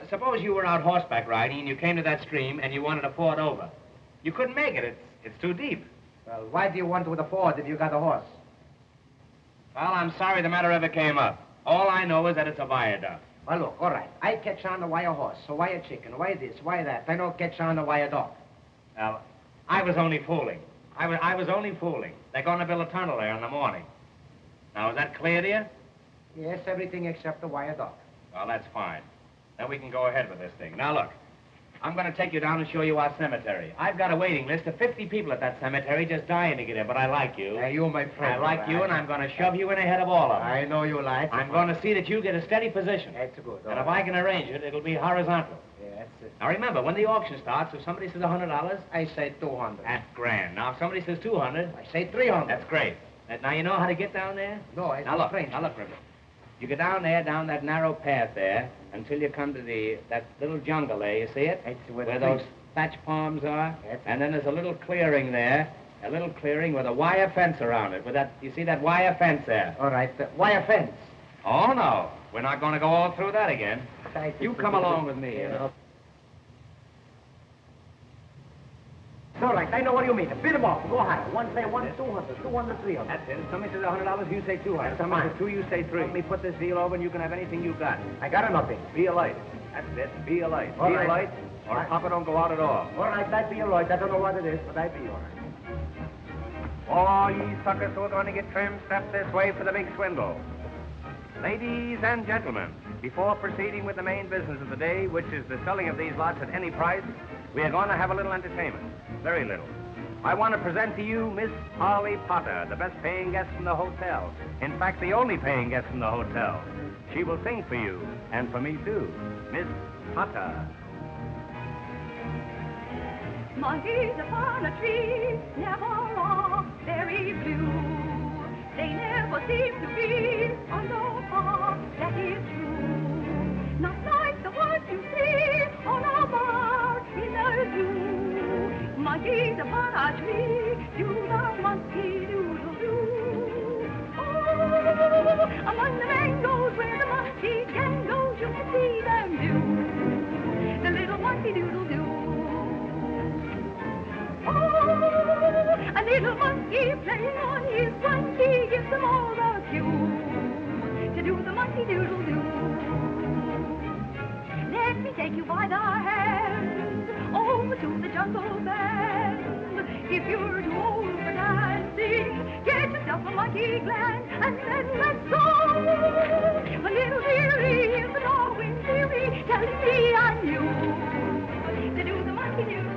Suppose you were out horseback riding, and you came to that stream, and you wanted to ford over. You couldn't make it. It's too deep. Well, why do you want to with a ford if you got a horse? Well, I'm sorry the matter ever came up. All I know is that it's a viaduct. Well, look, all right. I catch on the why a horse, so why a chicken, why this, why that. I don't catch on the why a dog. Well, I was only fooling. I was only fooling. They're going to build a tunnel there in the morning. Now, is that clear to you? Yes, everything except the why a dog. Well, that's fine. Then we can go ahead with this thing. Now, look. I'm going to take you down and show you our cemetery. I've got a waiting list of 50 people at that cemetery just dying to get in, but I like you. Hey, you, my friend. I like you, and I'm going to shove you in ahead of all of them. I know you like. I'm going to see that you get a steady position. That's good. And if I can arrange it, it'll be horizontal. Yeah, that's it. Now, remember, when the auction starts, if somebody says $100... I say 200. That's grand. Now, if somebody says 200... I say 300. That's great. Now, you know how to get down there? No, I Now, look, River. You go down there, down that narrow path there, until you come to that little jungle there, you see it? That's where those thatch palms are. And then there's a little clearing there, a little clearing with a wire fence around it. With that, you see that wire fence there? All right, the wire fence. Oh, no. We're not going to go all through that again. You come along with me. All right, I know what you mean. Bid them off. Go higher. One say 200, 200, 300. That's it. If somebody says $100, you say 200. If somebody says 2, you say 3. Let me put this deal over, and you can have anything you got. I got nothing. Be a light. That's it. Be a light. All be right. a light, or Papa don't go out at all. All right, I'd be all right. I don't know what it is, but I'd be all right. All ye suckers who are going to get trimmed, step this way for the big swindle. Ladies and gentlemen, before proceeding with the main business of the day, which is the selling of these lots at any price, we are going to have a little entertainment. Very little. I want to present to you Miss Polly Potter, the best paying guest in the hotel. In fact, the only paying guest in the hotel. She will sing for you, and for me too. Miss Potter. Monkeys upon a tree never are very blue. They never seem to be under par, that is true. Not like the ones you see on a bar in a zoo. Monkeys upon a tree, do the monkey doodle-doo. Oh, among the mangoes where the monkey gang goes, you can see them do the little monkey doodle-doo. Oh, a little monkey playing on his monkey gives them all the cue to do the monkey doodle-doo. Let me take you by the hand over to the jungle band. If you're too old for dancing, get yourself a monkey gland and then let's go. A little weary is the Darwin theory telling me I'm you to do the monkey doodle-doo.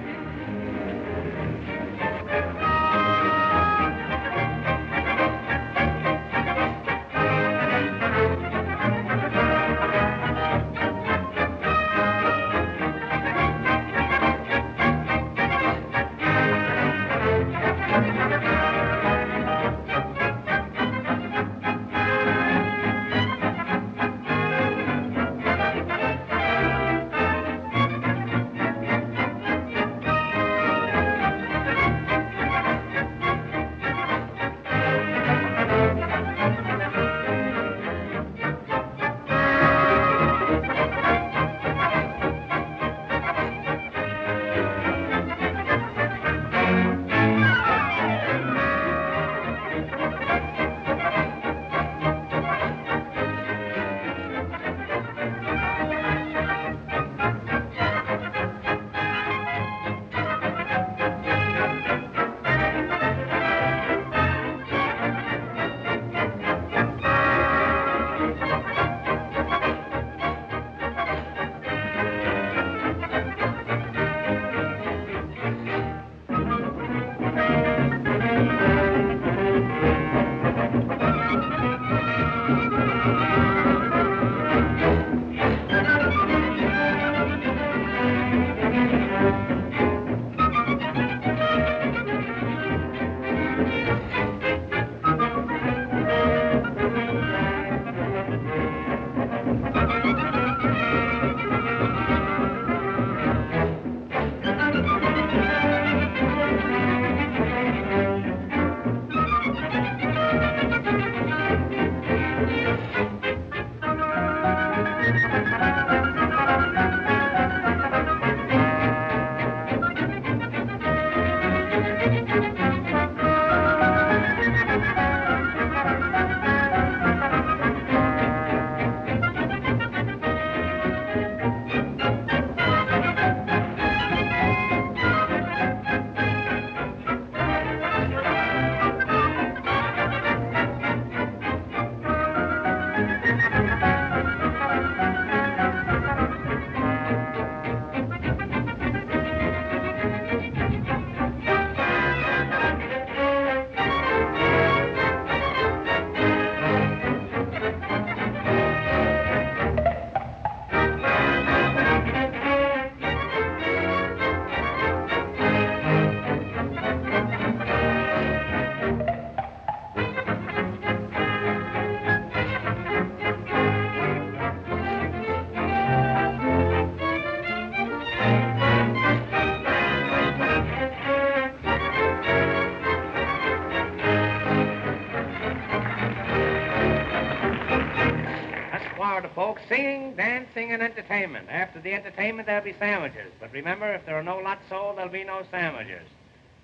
Folks, singing, dancing, and entertainment. After the entertainment, there'll be sandwiches. But remember, if there are no lots sold, there'll be no sandwiches.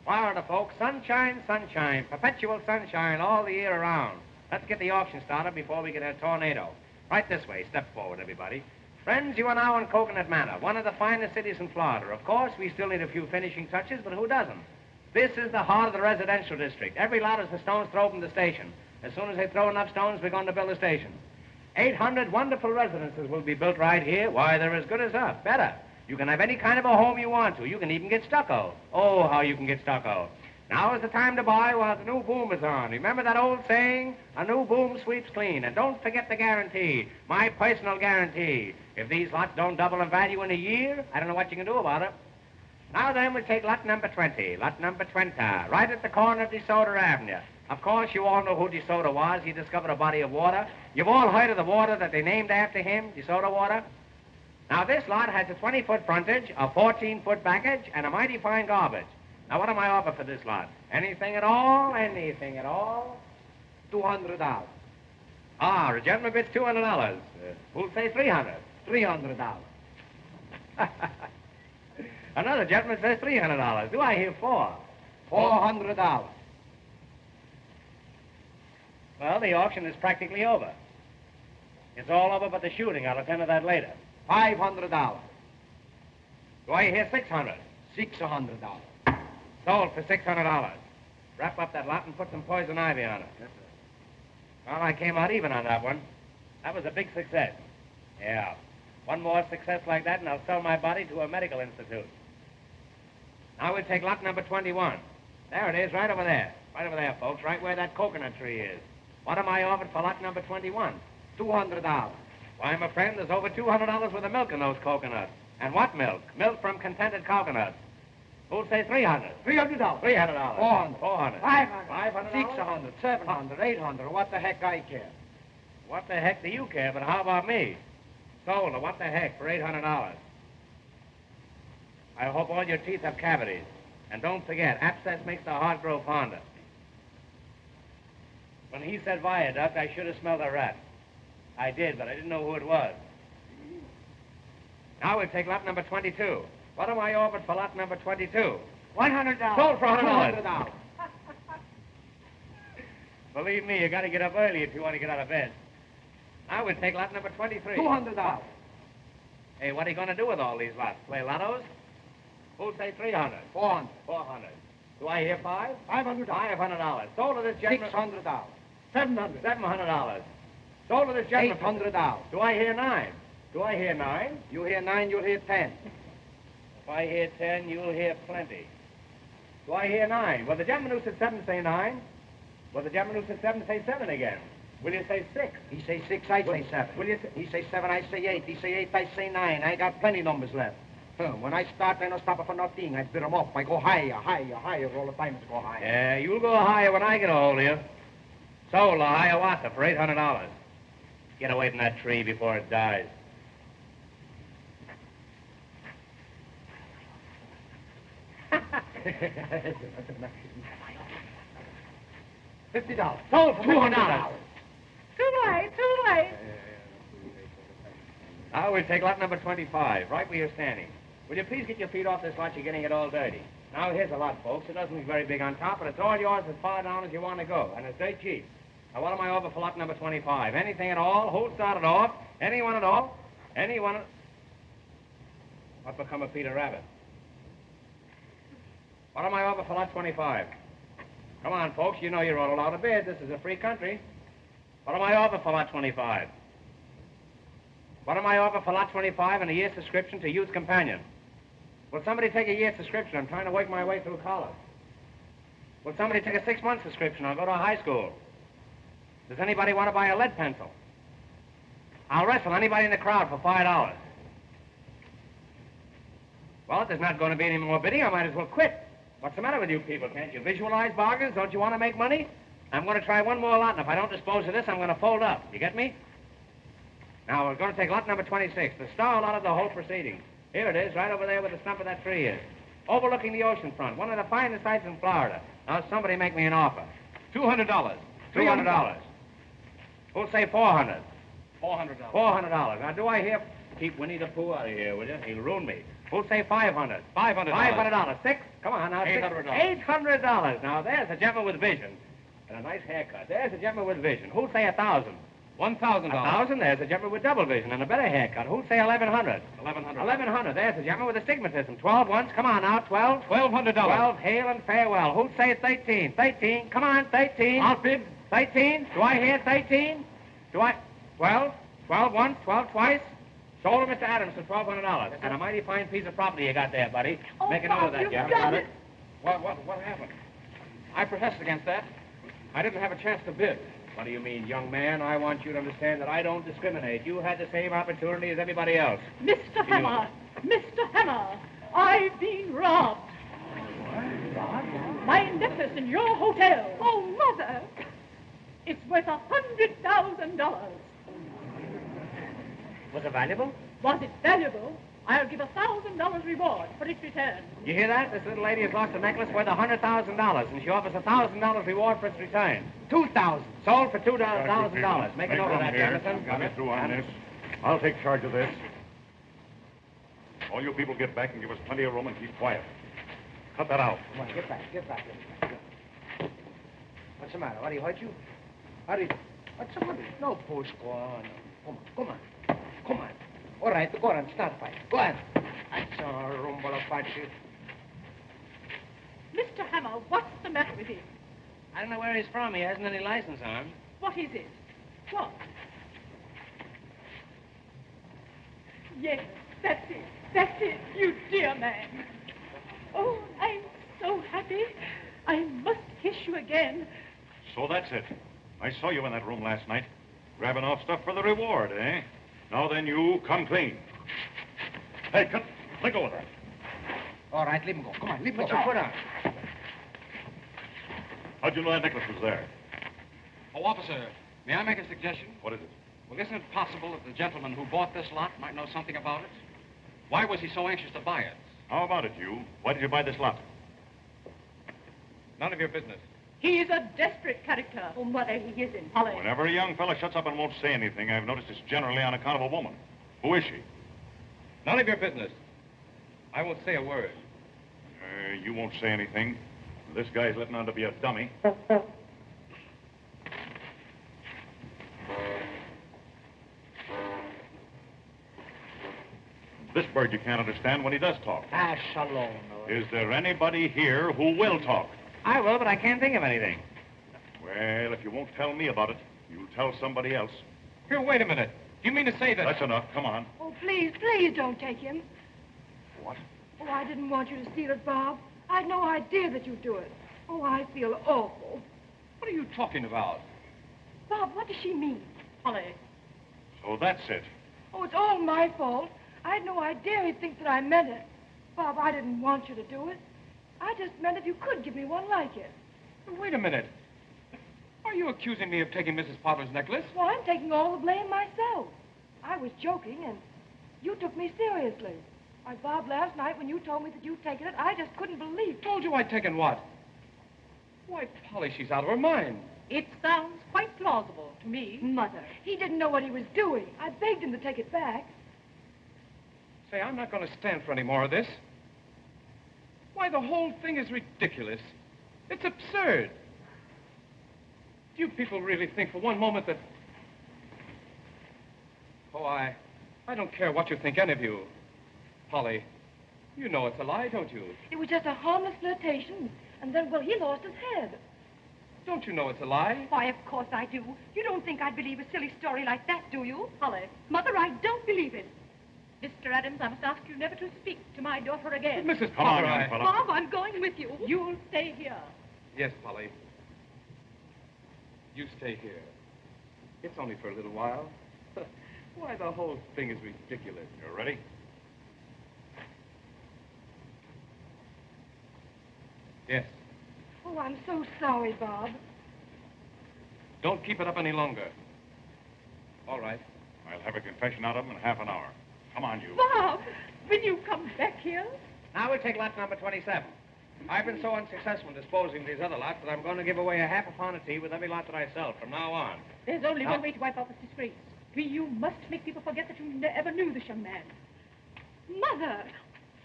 Florida, folks, sunshine, sunshine, perpetual sunshine all the year around. Let's get the auction started before we get a tornado. Right this way. Step forward, everybody. Friends, you are now in Coconut Manor, one of the finest cities in Florida. Of course, we still need a few finishing touches, but who doesn't? This is the heart of the residential district. Every lot is a stone's throw from the station. As soon as they throw enough stones, we're going to build a station. 800 wonderful residences will be built right here. Why, they're as good as up. Better. You can have any kind of a home you want to. You can even get stucco. Oh, how you can get stucco. Now is the time to buy while the new boom is on. Remember that old saying? A new boom sweeps clean. And don't forget the guarantee. My personal guarantee. If these lots don't double in value in a year, I don't know what you can do about it. Now then, we'll take lot number 20. Lot number 20, right at the corner of DeSoto Avenue. Of course, you all know who DeSoto was. He discovered a body of water. You've all heard of the water that they named after him, DeSoto water? Now, this lot has a 20-foot frontage, a 14-foot backage, and a mighty fine garbage. Now, what am I offer for this lot? Anything at all? Anything at all? $200. Ah, the gentleman bids $200. Who'll say $300? $300. Another gentleman says $300. Do I hear four? $400. Well, the auction is practically over. It's all over but the shooting. I'll attend to that later. $500. Do I hear $600? $600. Sold for $600. Wrap up that lot and put some poison ivy on it. Yes, sir. Well, I came out even on that one. That was a big success. Yeah. One more success like that, and I'll sell my body to a medical institute. Now we'll take lot number 21. There it is, right over there. Right over there, folks, right where that coconut tree is. What am I offered for lot number 21? $200. Why, my friend, there's over $200 worth of milk in those coconuts. And what milk? Milk from contented coconuts. Who'll say $300? $300. $300. $400. $400. $500. $500. $600. $700. $800. What the heck I care? What the heck do you care? But how about me? Sold. What the heck for $800? I hope all your teeth have cavities. And don't forget, abscess makes the heart grow fonder. When he said viaduct, I should have smelled a rat. I did, but I didn't know who it was. Now we'll take lot number 22. What am I offered for lot number 22? $100. Sold for $100. $200. Believe me, you got to get up early if you want to get out of bed. Now we'll take lot number 23. $200. Hey, what are you going to do with all these lots? Play lottos? Who'll say $300? $400. $400. Do I hear five? $500. $500. Sold to this gentleman. $600. $700. $700. Sold to this gentleman. $800. Do I hear nine? Do I hear nine? You hear 9, you'll hear 10. If I hear 10, you'll hear plenty. Do I hear 9? Will the gentleman who said 7 say 9? Will the gentleman who said 7 say 7 again? Will you say 6? He say 6, I say 7. Will you say... He say 7, I say 8. He say 8, I say 9. I got plenty numbers left. When I start, I don't stop for nothing. I bid them up. I go higher, higher, higher. All the time I go higher. Yeah, you'll go higher when I get a hold of you. Sold a Hiawatha for $800. Get away from that tree before it dies. $50. Sold for $200. Too late, too late. Now we'll take lot number 25, right where you're standing. Will you please get your feet off this lot? You're getting it all dirty. Now, here's a lot, folks. It doesn't look very big on top, but it's all yours as far down as you want to go, and it's very cheap. Now, what am I over for lot number 25? Anything at all? Who started off? Anyone at all? Anyone? What become of Peter Rabbit? What am I over for lot 25? Come on, folks. You know you're all allowed to bid. This is a free country. What am I over for lot 25? What am I over for lot 25 and a year's subscription to Youth Companion? Will somebody take a year's subscription? I'm trying to work my way through college. Will somebody take a 6-month subscription? I'll go to high school. Does anybody want to buy a lead pencil? I'll wrestle anybody in the crowd for $5. Well, if there's not going to be any more bidding, I might as well quit. What's the matter with you people? Can't you visualize bargains? Don't you want to make money? I'm going to try one more lot, and if I don't dispose of this, I'm going to fold up. You get me? Now, we're going to take lot number 26, the star lot of the whole proceeding. Here it is, right over there where the stump of that tree is. Overlooking the ocean front, one of the finest sights in Florida. Now, somebody make me an offer. $200. $200. Who'll say $400? $400. $400. Now, do I hear... Keep Winnie the Pooh out of here, will you? He'll ruin me. Who'll say $500? $500. $500. 6? Come on, now. $800. $800. Now, there's a gentleman with vision. And a nice haircut. There's a gentleman with vision. Who'll say $1,000? $1,000. $1,000. There's a gentleman with double vision and a better haircut. Who'll say $1,100? $1,100. $1,100. There's a gentleman with astigmatism. 12 once. Come on now. 12. $1,200. 12. Hail and farewell. Who'd say 13? 13. Come on. 13. I'll bid. 13. Do I hear 13? Do I? 12. 12 once. 12 twice. Sold to Mr. Adams for $1,200. And a mighty fine piece of property you got there, buddy. Oh, Make a note of Bob, that. you've You haven't done got it. What happened? I protest against that. I didn't have a chance to bid. What do you mean, young man? I want you to understand that I don't discriminate. You had the same opportunity as everybody else. Mr. Hammer! Mr. Hammer! I've been robbed. My necklace in your hotel. Oh, Mother! It's worth $100,000. Was it valuable? Was it valuable? I'll give $1,000 reward for its return. You hear that? This little lady has lost a necklace worth $100,000, and she offers $1,000 reward for its return. $2,000. Sold for $2,000. Make a note of that, Jefferson. Got me through on this. I'll take charge of this. All you people get back and give us plenty of room and keep quiet. Cut that out. Come on, get back. What's the matter? What, he hurt you? What's the matter? No push, go on. Come on. All right, go on, start fight. Go on. That's a rumble of fight. Mr. Hammer, what's the matter with him? I don't know where he's from. He hasn't any license on him. What is it? What? Yes, that's it, you dear man. Oh, I'm so happy. I must kiss you again. So that's it. I saw you in that room last night, grabbing off stuff for the reward, eh? Now then, you come clean. Hey, let go of that. All right, leave him go. Come on, leave him go. Put your foot on. How'd you know that necklace was there? Oh, officer, may I make a suggestion? What is it? Well, isn't it possible that the gentleman who bought this lot might know something about it? Why was he so anxious to buy it? How about it, you? Why did you buy this lot? None of your business. He is a desperate character. Oh, Mother, he isn't. Holly. Whenever a young fella shuts up and won't say anything, I've noticed it's generally on account of a woman. Who is she? None of your business. I won't say a word. You won't say anything. This guy's letting on to be a dummy. This bird you can't understand when he does talk. Ah, shalom. Is there anybody here who will talk? I will, but I can't think of anything. Well, if you won't tell me about it, you'll tell somebody else. Here, wait a minute. Do you mean to say that... That's enough. Come on. Oh, please don't take him. What? Oh, I didn't want you to steal it, Bob. I had no idea that you'd do it. Oh, I feel awful. What are you talking about? Bob, what does she mean? Holly. So that's it. Oh, it's all my fault. I had no idea he'd think that I meant it. Bob, I didn't want you to do it. I just meant if you could give me one like it. Wait a minute. Are you accusing me of taking Mrs. Potter's necklace? Well, I'm taking all the blame myself. I was joking, and you took me seriously. Why, Bob, last night when you told me that you'd taken it, I just couldn't believe it. Told you I'd taken what? Why, Polly, she's out of her mind. It sounds quite plausible to me. Mother, he didn't know what he was doing. I begged him to take it back. Say, I'm not going to stand for any more of this. Why, the whole thing is ridiculous. It's absurd. Do you people really think for one moment that... Oh, I don't care what you think, any of you. Polly, you know it's a lie, don't you? It was just a harmless flirtation, and then, well, he lost his head. Don't you know it's a lie? Why, of course I do. You don't think I'd believe a silly story like that, do you? Holly. Mother, I don't believe it. Mr. Adams, I must ask you never to speak to my daughter again. But Mrs. Come on, Potter, young fella. Bob, I'm going with you. You'll stay here. Yes, Polly. You stay here. It's only for a little while. Why, the whole thing is ridiculous. You ready? Yes. Oh, I'm so sorry, Bob. Don't keep it up any longer. All right. I'll have a confession out of him in half an hour. Come on, you. Bob, will you come back here? Now we'll take lot number 27. I've been so unsuccessful in disposing of these other lots that I'm going to give away a half a pound of tea with every lot that I sell from now on. There's only Now- one way to wipe out this disgrace. You must make people forget that you ever knew this young man. Mother,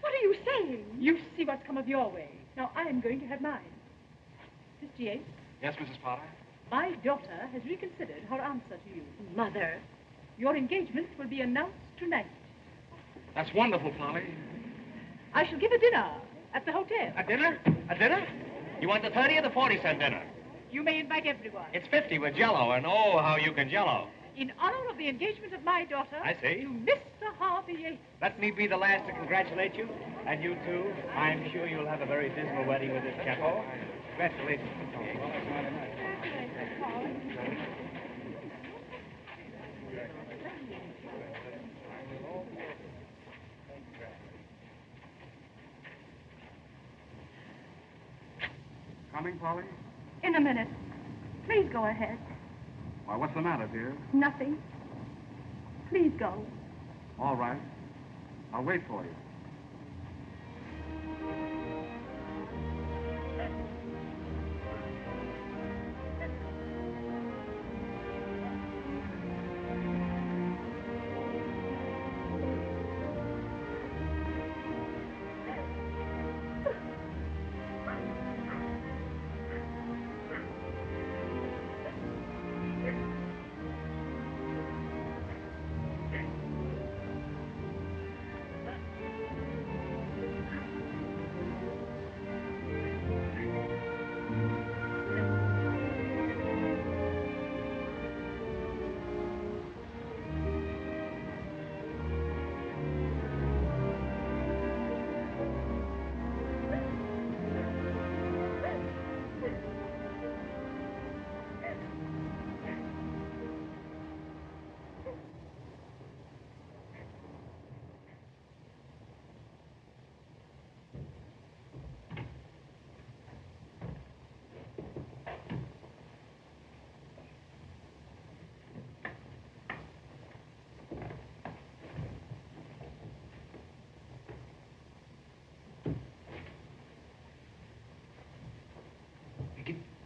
what are you saying? You see what's come of your way. Now I'm going to have mine. Mr. Yates, Yes, Mrs. Potter? my daughter has reconsidered her answer to you. Mother. Your engagement will be announced tonight. That's wonderful, Polly. I shall give a dinner at the hotel. A dinner? A dinner? You want the 30 or the 40-cent dinner? You may invite everyone. It's 50 with Jell-O, and oh, how you can Jell-O. In honor of the engagement of my daughter... I see. To Mr. Harvey Yates. Let me be the last to congratulate you. And you, too. I'm sure you'll have a very dismal wedding with this chapo. Congratulations. coming, Polly? In a minute. Please go ahead. Why, what's the matter, dear? Nothing. Please go. All right. I'll wait for you.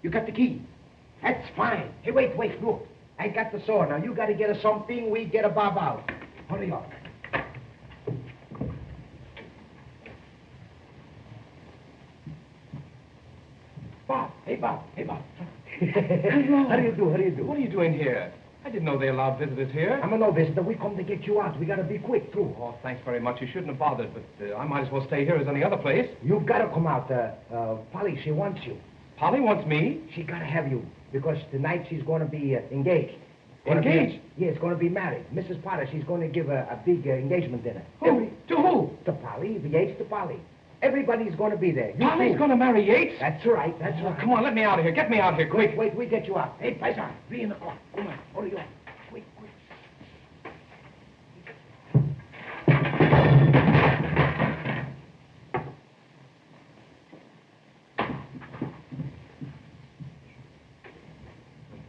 You got the key. That's fine. Hey, wait, look. I got the saw. Now, you got to get us something. We get a bob out. Hurry up. Bob. Hey, Bob. Hello. How do you do? What are you doing here? I didn't know they allowed visitors here. I'm a no visitor. We come to get you out. We got to be quick, too. Oh, thanks very much. You shouldn't have bothered, but I might as well stay here as any other place. You've got to come out. Polly, she wants you. Polly wants me? She got to have you, because tonight she's going to be engaged. Engaged? Yes, going to be married. Mrs. Potter, she's going to give a big engagement dinner. Who? To who? To Polly, the Yates to Polly. Everybody's going to be there. Polly's going to marry Yates? That's right. Come on, let me out of here. Get me out of here, quick. Wait, we get you out. Hey, Paisan, be in the car. Come on, hurry up. Quick.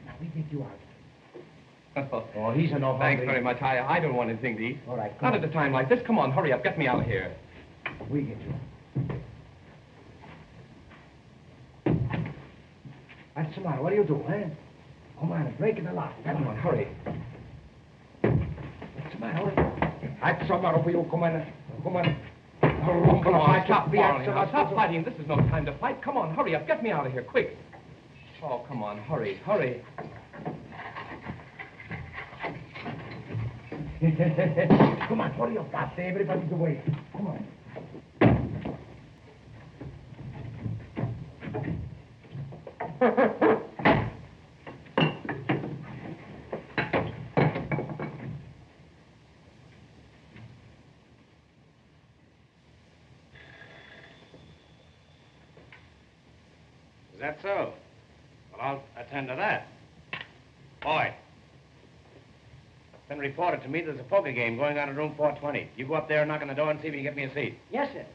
Now, we get you out. Oh, he's an awful. Thanks very much. I don't want anything to eat. All right, Not at a time like this. Come on, hurry up. Get me out of here. We get you out. What's the matter? What do you do, huh? Come on, break in the lock. Come on, hurry. What's the matter? What's the matter for you? Come on. Come on, stop quarreling now. Stop fighting. This is no time to fight. Come on, hurry up. Get me out of here, quick. Oh, come on, hurry. Come on, hurry up, Bob. Everybody's away. Come on. Is that so? Well, I'll attend to that. Boy, it's been reported to me there's a poker game going on in room 420. You go up there and knock on the door and see if you can get me a seat. Yes, sir.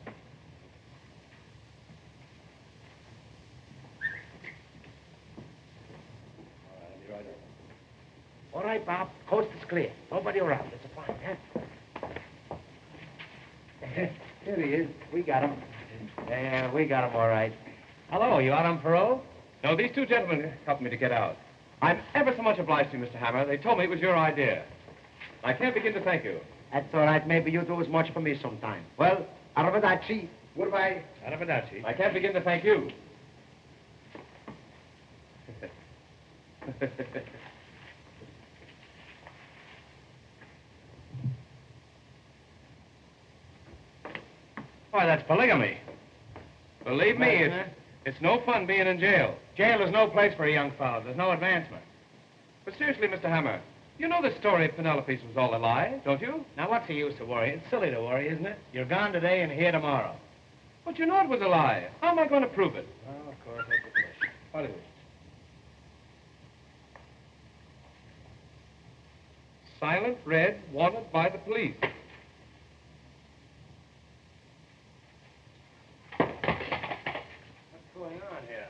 All right, Bob. Coast is clear. Nobody around. It's a fine, huh? Here he is. We got him. Yeah, we got him all right. Hello, you out on parole? No, these two gentlemen helped me to get out. I'm ever so much obliged to you, Mr. Hammer. They told me it was your idea. I can't begin to thank you. That's all right. Maybe you do as much for me sometime. Well, arrivederci. Goodbye. Arrivederci. I can't begin to thank you. Why, that's polygamy. Believe me, it's no fun being in jail. Jail is no place for a young fellow. There's no advancement. But seriously, Mr. Hammer, you know the story of Penelope's was all a lie, don't you? Now, what's the use of worrying? It's silly to worry, isn't it? You're gone today and here tomorrow. But you know it was a lie. How am I going to prove it? Oh, of course, that's a push. What is it? Silent red, wanted by the police. What's going on here?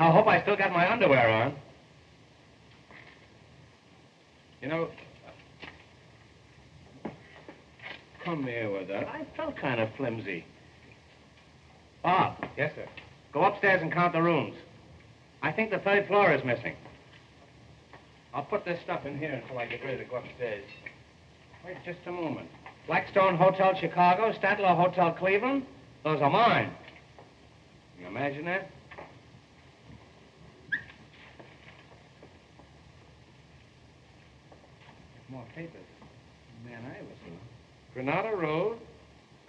I hope I still got my underwear on. You know, come here with that. I felt kind of flimsy. Bob. Yes, sir. Go upstairs and count the rooms. I think the third floor is missing. I'll put this stuff in here until I get ready to go upstairs. Wait just a moment. Blackstone Hotel Chicago, Statler Hotel Cleveland. Those are mine. Can you imagine that? More papers. Man, I was Granada Road,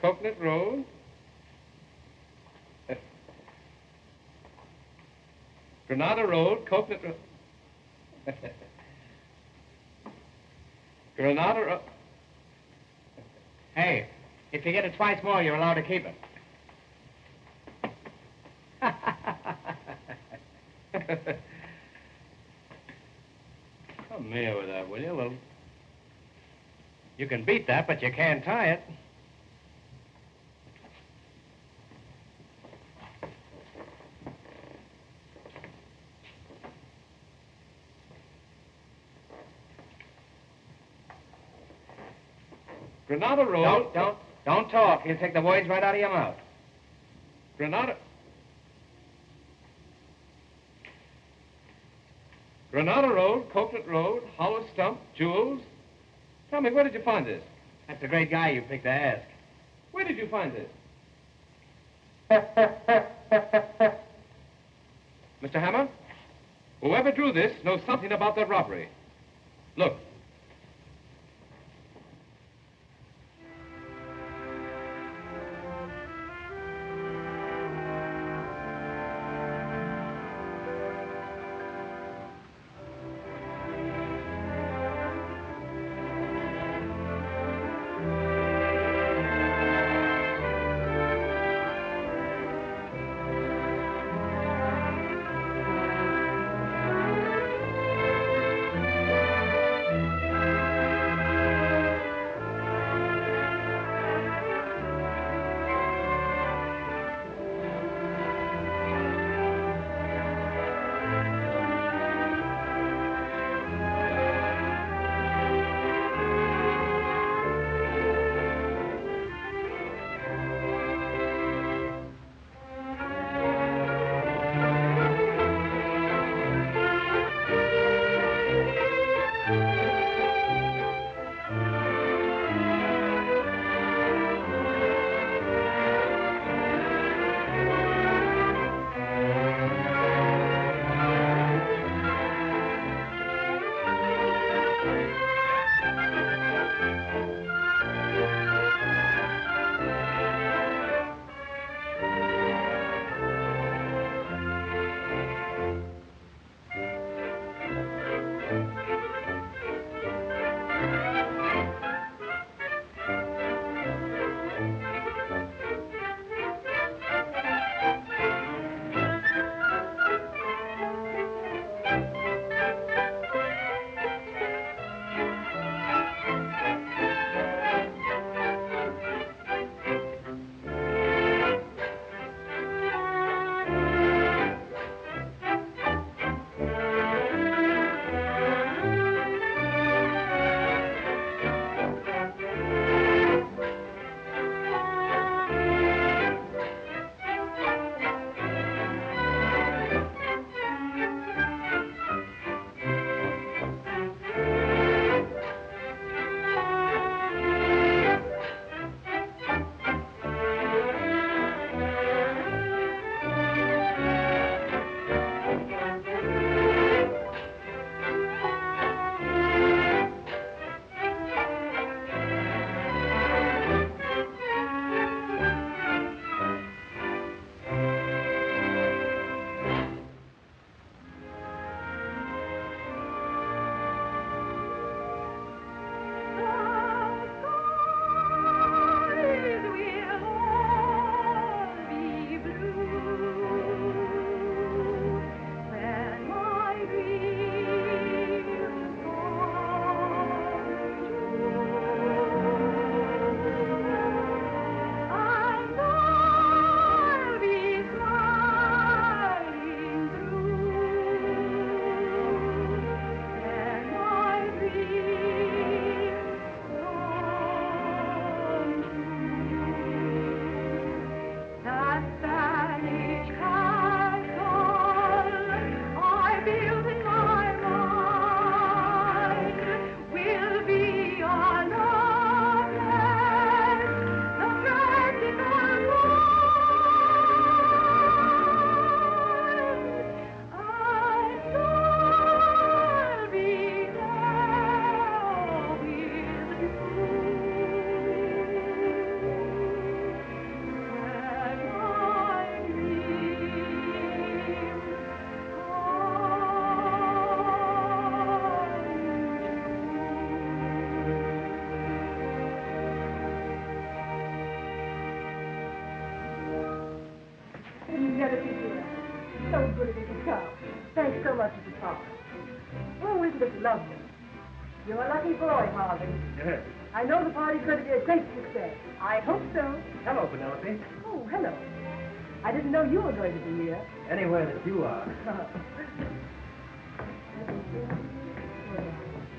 Coconut Road. Granada Road, Coconut Road. Granada Road. Hey, if you get it twice more, you're allowed to keep it. Come here with that, will you, little? You can beat that, but you can't tie it. Granada Road. Don't talk. You'll take the words right out of your mouth. Granada Road, Coconut Road, Hollow Stump, Jewels. Tell me, where did you find this? That's a great guy you picked to ask. Where did you find this? Mr. Hammer, whoever drew this knows something about that robbery. Look. Oh, isn't it lovely? You're a lucky boy, Harvey. Yes. I know the party's going to be a great success. I hope so. Hello, Penelope. Oh, hello. I didn't know you were going to be here. Anywhere that you are.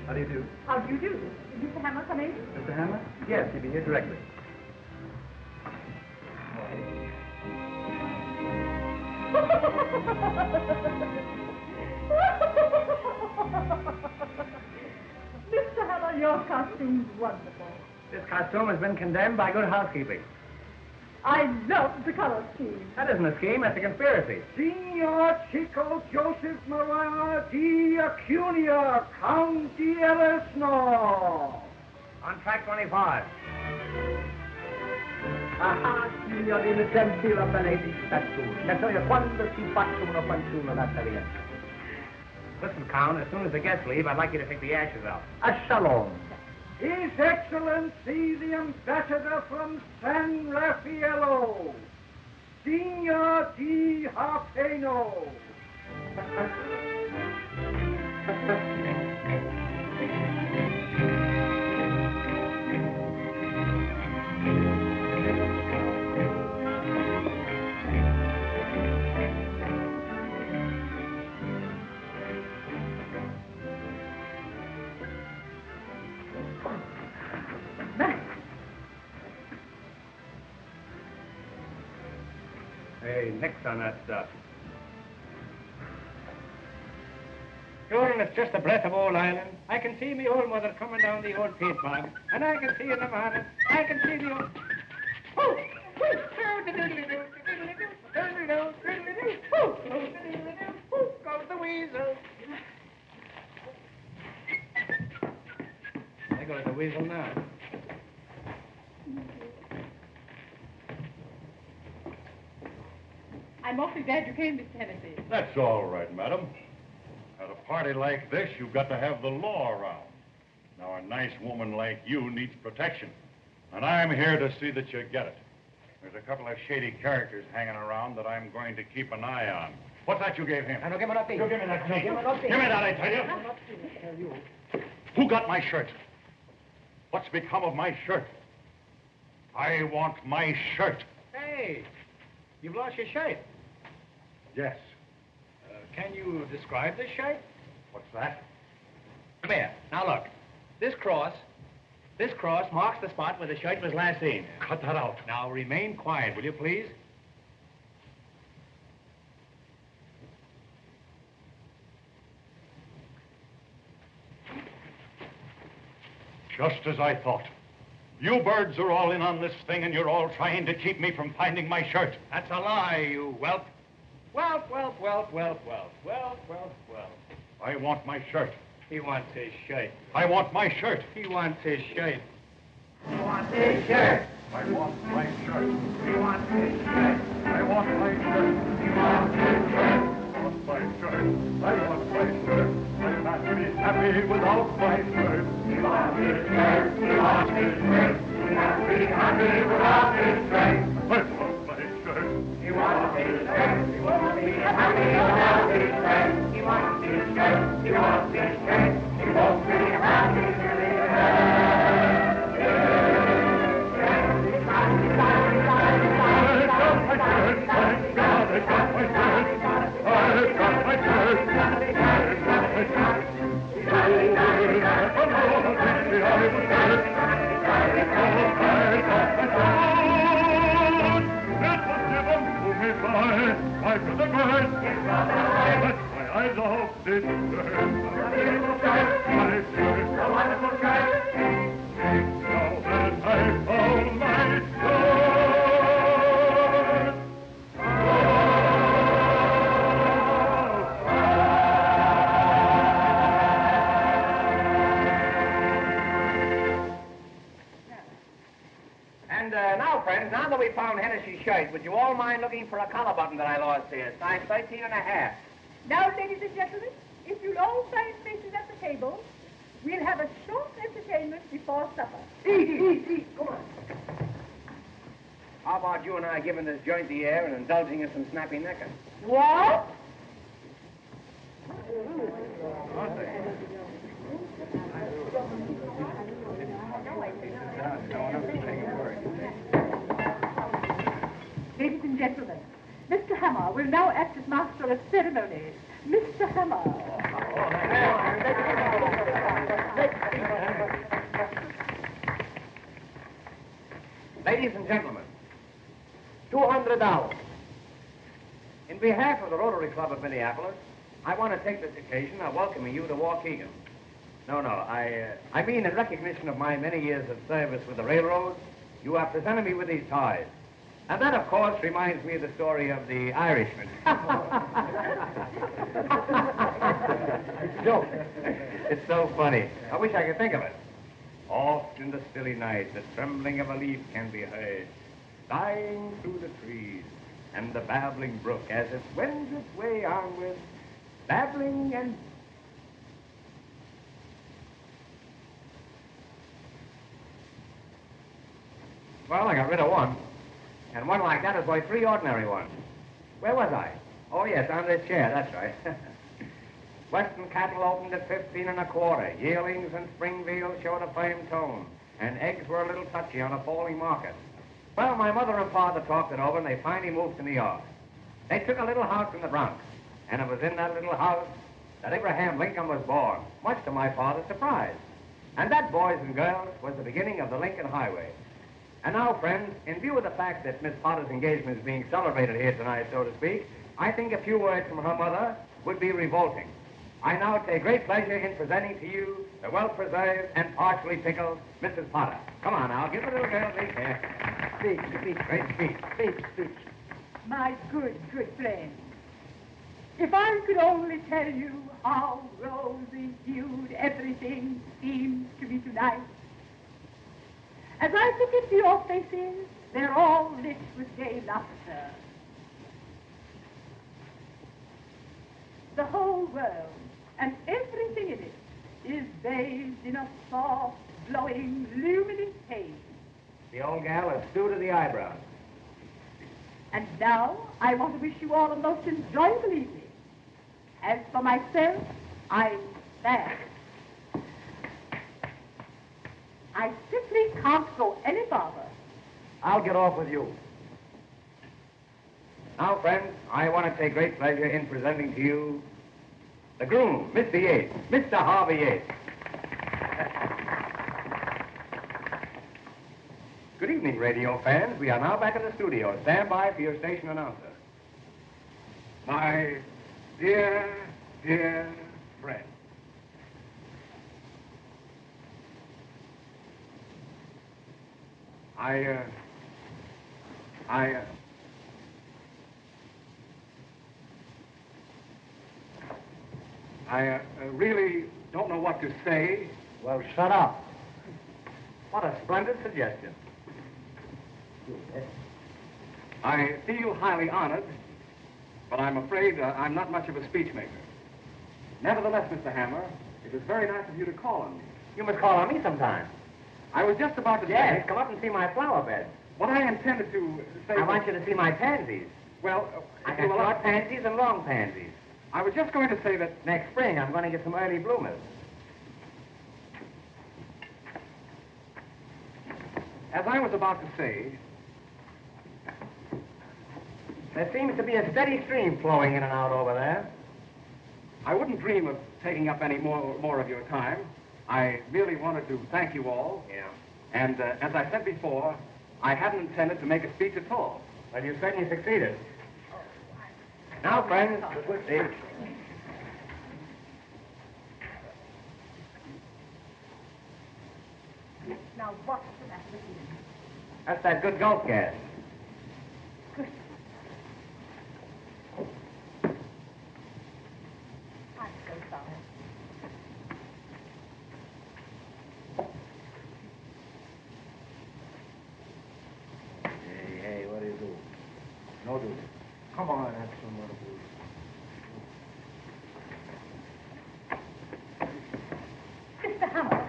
How do you do? How do you do? Did Mr. Hammer come in? Mr. Hammer? Yes, he'll be here directly. Mr. Hammer, your costume's wonderful. This costume has been condemned by good housekeeping. I love the color scheme. That isn't a scheme, that's a conspiracy. Signor Chico Joseph Maria di Acunia, Count di Eresno. On track 25. Ah, signorina, senti la bellezza tu. Casoia, quando si faccia una fanciulla da Italiano. Listen, Count, as soon as the guests leave, I'd like you to take the ashes out. A shalom. His Excellency, the ambassador from San Raffaello, Signor Di Harpeno. Hey, nix on that stuff. Sure, it's just a breath of old Ireland. I can see me old mother coming down the old paint bog, and I can see in the morning, I can see the old... Oh! Goes the weasel. There goes the weasel now. I'm awfully glad you came, Mr. Hennessy. That's all right, madam. At a party like this, you've got to have the law around. Now, a nice woman like you needs protection, and I'm here to see that you get it. There's a couple of shady characters hanging around that I'm going to keep an eye on. What's that you gave him? No, give me nothing. You give me that, Give me nothing. Give me that, I tell you. Who got my shirt? What's become of my shirt? I want my shirt. Hey, you've lost your shirt. Yes. Can you describe this shirt? What's that? Come here. Now look. This cross marks the spot where the shirt was last seen. Cut that out. Now remain quiet, will you please? Just as I thought. You birds are all in on this thing, and you're all trying to keep me from finding my shirt. That's a lie, you whelp. Whelp, whelp, whelp, whelp, whelp, whelp, whelp, whelp. I want my shirt. He wants his shirt. I want my shirt. He wants his shirt. He wants his shirt. I want my shirt. He wants his shirt. I want my shirt. He wants his shirt. I want my shirt. I want my shirt. I can't be happy without my shirt. He wants his shirt. He wants his shirt. He can't be happy without his shirt. I want my shirt. He wants his shirt. He won't be happy without his shirt. He wants his shirt. He wants his shirt. He won't be happy till he I love this shirt. a wonderful shirt. Now that I found my shirt. And now, friends, now that we found Hennessy's shirt, would you all mind looking for a collar button that I lost here? Size 13½. Now, ladies and gentlemen, if you'll all find places at the table, we'll have a short entertainment before supper. Eat. Come on. How about you and I giving this joint the air and indulging in some snappy necking? What? Aren't they? No one else is saying a word. Ladies and gentlemen, Mr. Hammer will now act as master of ceremonies. Mr. Hammer. Ladies and gentlemen, $200. In behalf of the Rotary Club of Minneapolis, I want to take this occasion of welcoming you to Waukegan. I mean in recognition of my many years of service with the railroad, you have presented me with these ties. And that, of course, reminds me of the story of the Irishman. It's a joke. It's so funny. I wish I could think of it. Oft in the stilly night, the trembling of a leaf can be heard, sighing through the trees, and the babbling brook as it wends its way onward, babbling and... Well, I got rid of one. And one like that is worth 3 ordinary ones. Where was I? Oh, yes, on this chair, that's right. Western cattle opened at 15 1/4. Yearlings and spring veals showed a firm tone, and eggs were a little touchy on a falling market. Well, my mother and father talked it over, and they finally moved to New York. They took a little house in the Bronx, and it was in that little house that Abraham Lincoln was born, much to my father's surprise. And that, boys and girls, was the beginning of the Lincoln Highway. And now, friends, in view of the fact that Miss Potter's engagement is being celebrated here tonight, so to speak, I think a few words from her mother would be revolting. I now take great pleasure in presenting to you the well-preserved and partially pickled Mrs. Potter. Come on now, give the little girl the here. Speak, great speech. My good friend, if I could only tell you how rosy-hued everything seems to be tonight. As I look into your faces, they're all lit with gay laughter. The whole world and everything in it is bathed in a soft, glowing, luminous haze. The old gal is stew to the eyebrows. And now, I want to wish you all a most enjoyable evening. As for myself, I'm sad. I simply can't go any farther. I'll get off with you. Now, friends, I want to take great pleasure in presenting to you the groom, Mr. Yates, Mr. Harvey Yates. Good evening, radio fans. We are now back in the studio. Stand by for your station announcer. My dear friend. I really don't know what to say. Well, shut up. What a splendid suggestion. I feel highly honored, but I'm afraid I'm not much of a speech maker. Nevertheless, Mr. Hammer, it was very nice of you to call on me. You must call on me sometime. I was just about to Yes, say... come up and see my flower bed. What I intended to say... I want you to see my pansies. Well, I got short pansies and long pansies. I was just going to say that... Next spring, I'm going to get some early bloomers. As I was about to say... There seems to be a steady stream flowing in and out over there. I wouldn't dream of taking up any more of your time. I merely wanted to thank you all. Yeah. And as I said before, I hadn't intended to make a speech at all. Well, you certainly succeeded. Now, friends, see. Now, what's the matter with you? That's that good gulp gas. Good. I'm so sorry. Hey, what do you do? No do. Come on, have some more food. Mr. Hammer.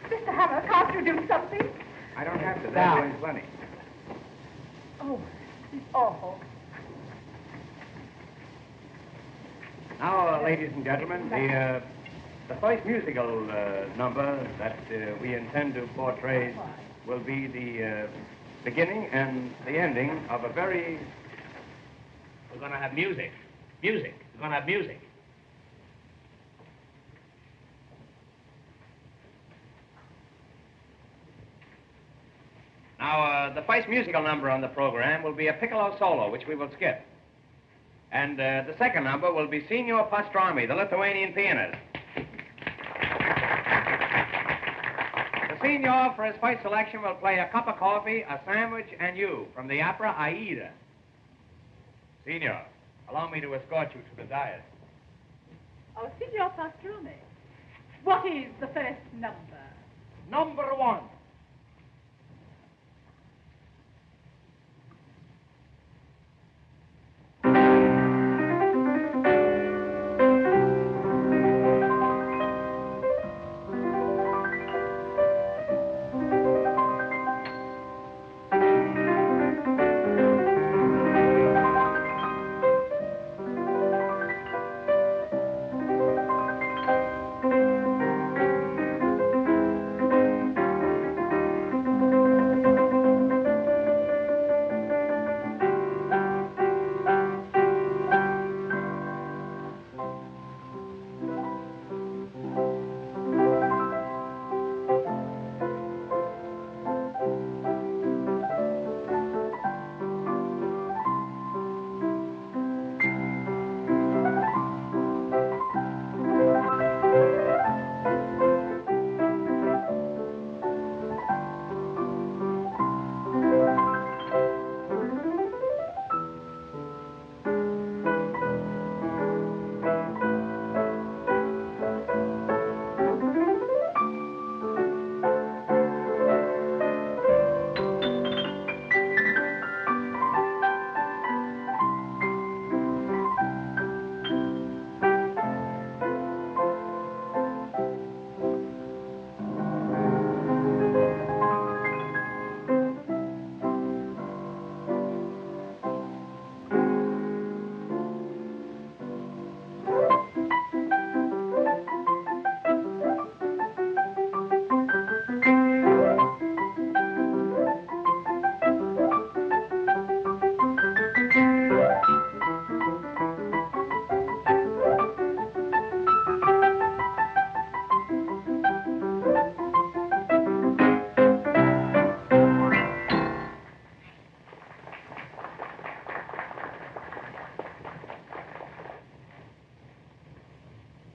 Mr. Hammer, can't you do something? I don't have to. They're doing plenty. Oh, it's awful. Now, ladies and gentlemen, the first musical number that we intend to portray will be the beginning and the ending of a very... We're going to have music. Music. We're going to have music. Now, the first musical number on the program will be a piccolo solo, which we will skip. And the second number will be Signor Pastrami, the Lithuanian pianist. The Signor, for his first selection, will play A Cup of Coffee, A Sandwich, and You from the opera Aida. Signor, allow me to escort you to the dais. Oh, Signor Pastrami, what is the first number? Number 1.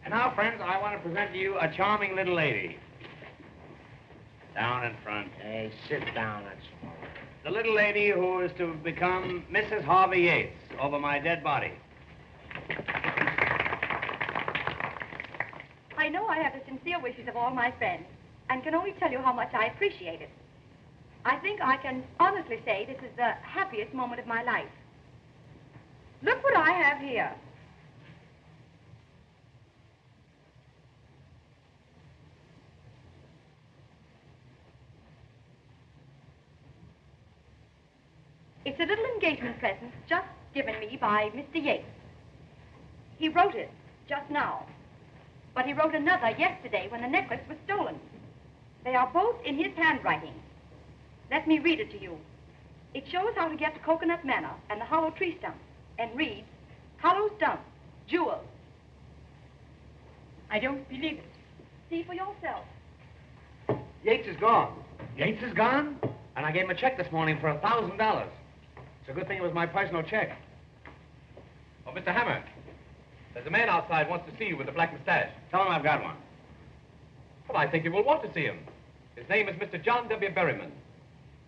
Now, friends, I want to present to you a charming little lady. Down in front. Hey, sit down, that's all. The little lady who is to become Mrs. Harvey Yates over my dead body. I know I have the sincere wishes of all my friends, and can only tell you how much I appreciate it. I think I can honestly say this is the happiest moment of my life. Look what I have here. It's a little engagement present just given me by Mr. Yates. He wrote it just now, but he wrote another yesterday when the necklace was stolen. They are both in his handwriting. Let me read it to you. It shows how to get to Coconut Manor and the hollow tree stump, and reads, Hollow Stump, Jewels. I don't believe it. See for yourself. Yates is gone. Yates is gone? And I gave him a check this morning for $1,000. It's a good thing it was my personal check. Oh, Mr. Hammer, there's a man outside wants to see you with a black mustache. Tell him I've got one. Well, I think you will want to see him. His name is Mr. John W. Berryman.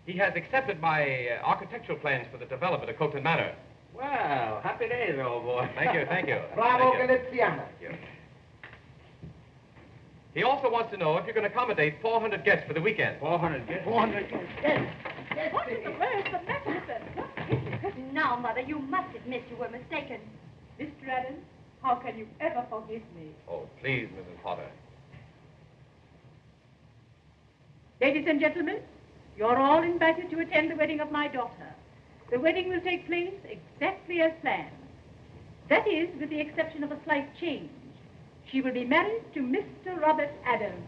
He has accepted my architectural plans for the development of Coconut Manor. Well, happy days, old boy. Thank you, thank you. Bravo, Thank you. Galiziana. Thank you. He also wants to know if you can accommodate 400 guests for the weekend. 400 guests? 400 guests. Yes. Yes, What in the world is the matter with them? What is it? Now, Mother, you must admit you were mistaken. Mr. Adams, how can you ever forgive me? Oh, please, Mrs. Potter. Ladies and gentlemen, you're all invited to attend the wedding of my daughter. The wedding will take place exactly as planned. That is, with the exception of a slight change. She will be married to Mr. Robert Adams.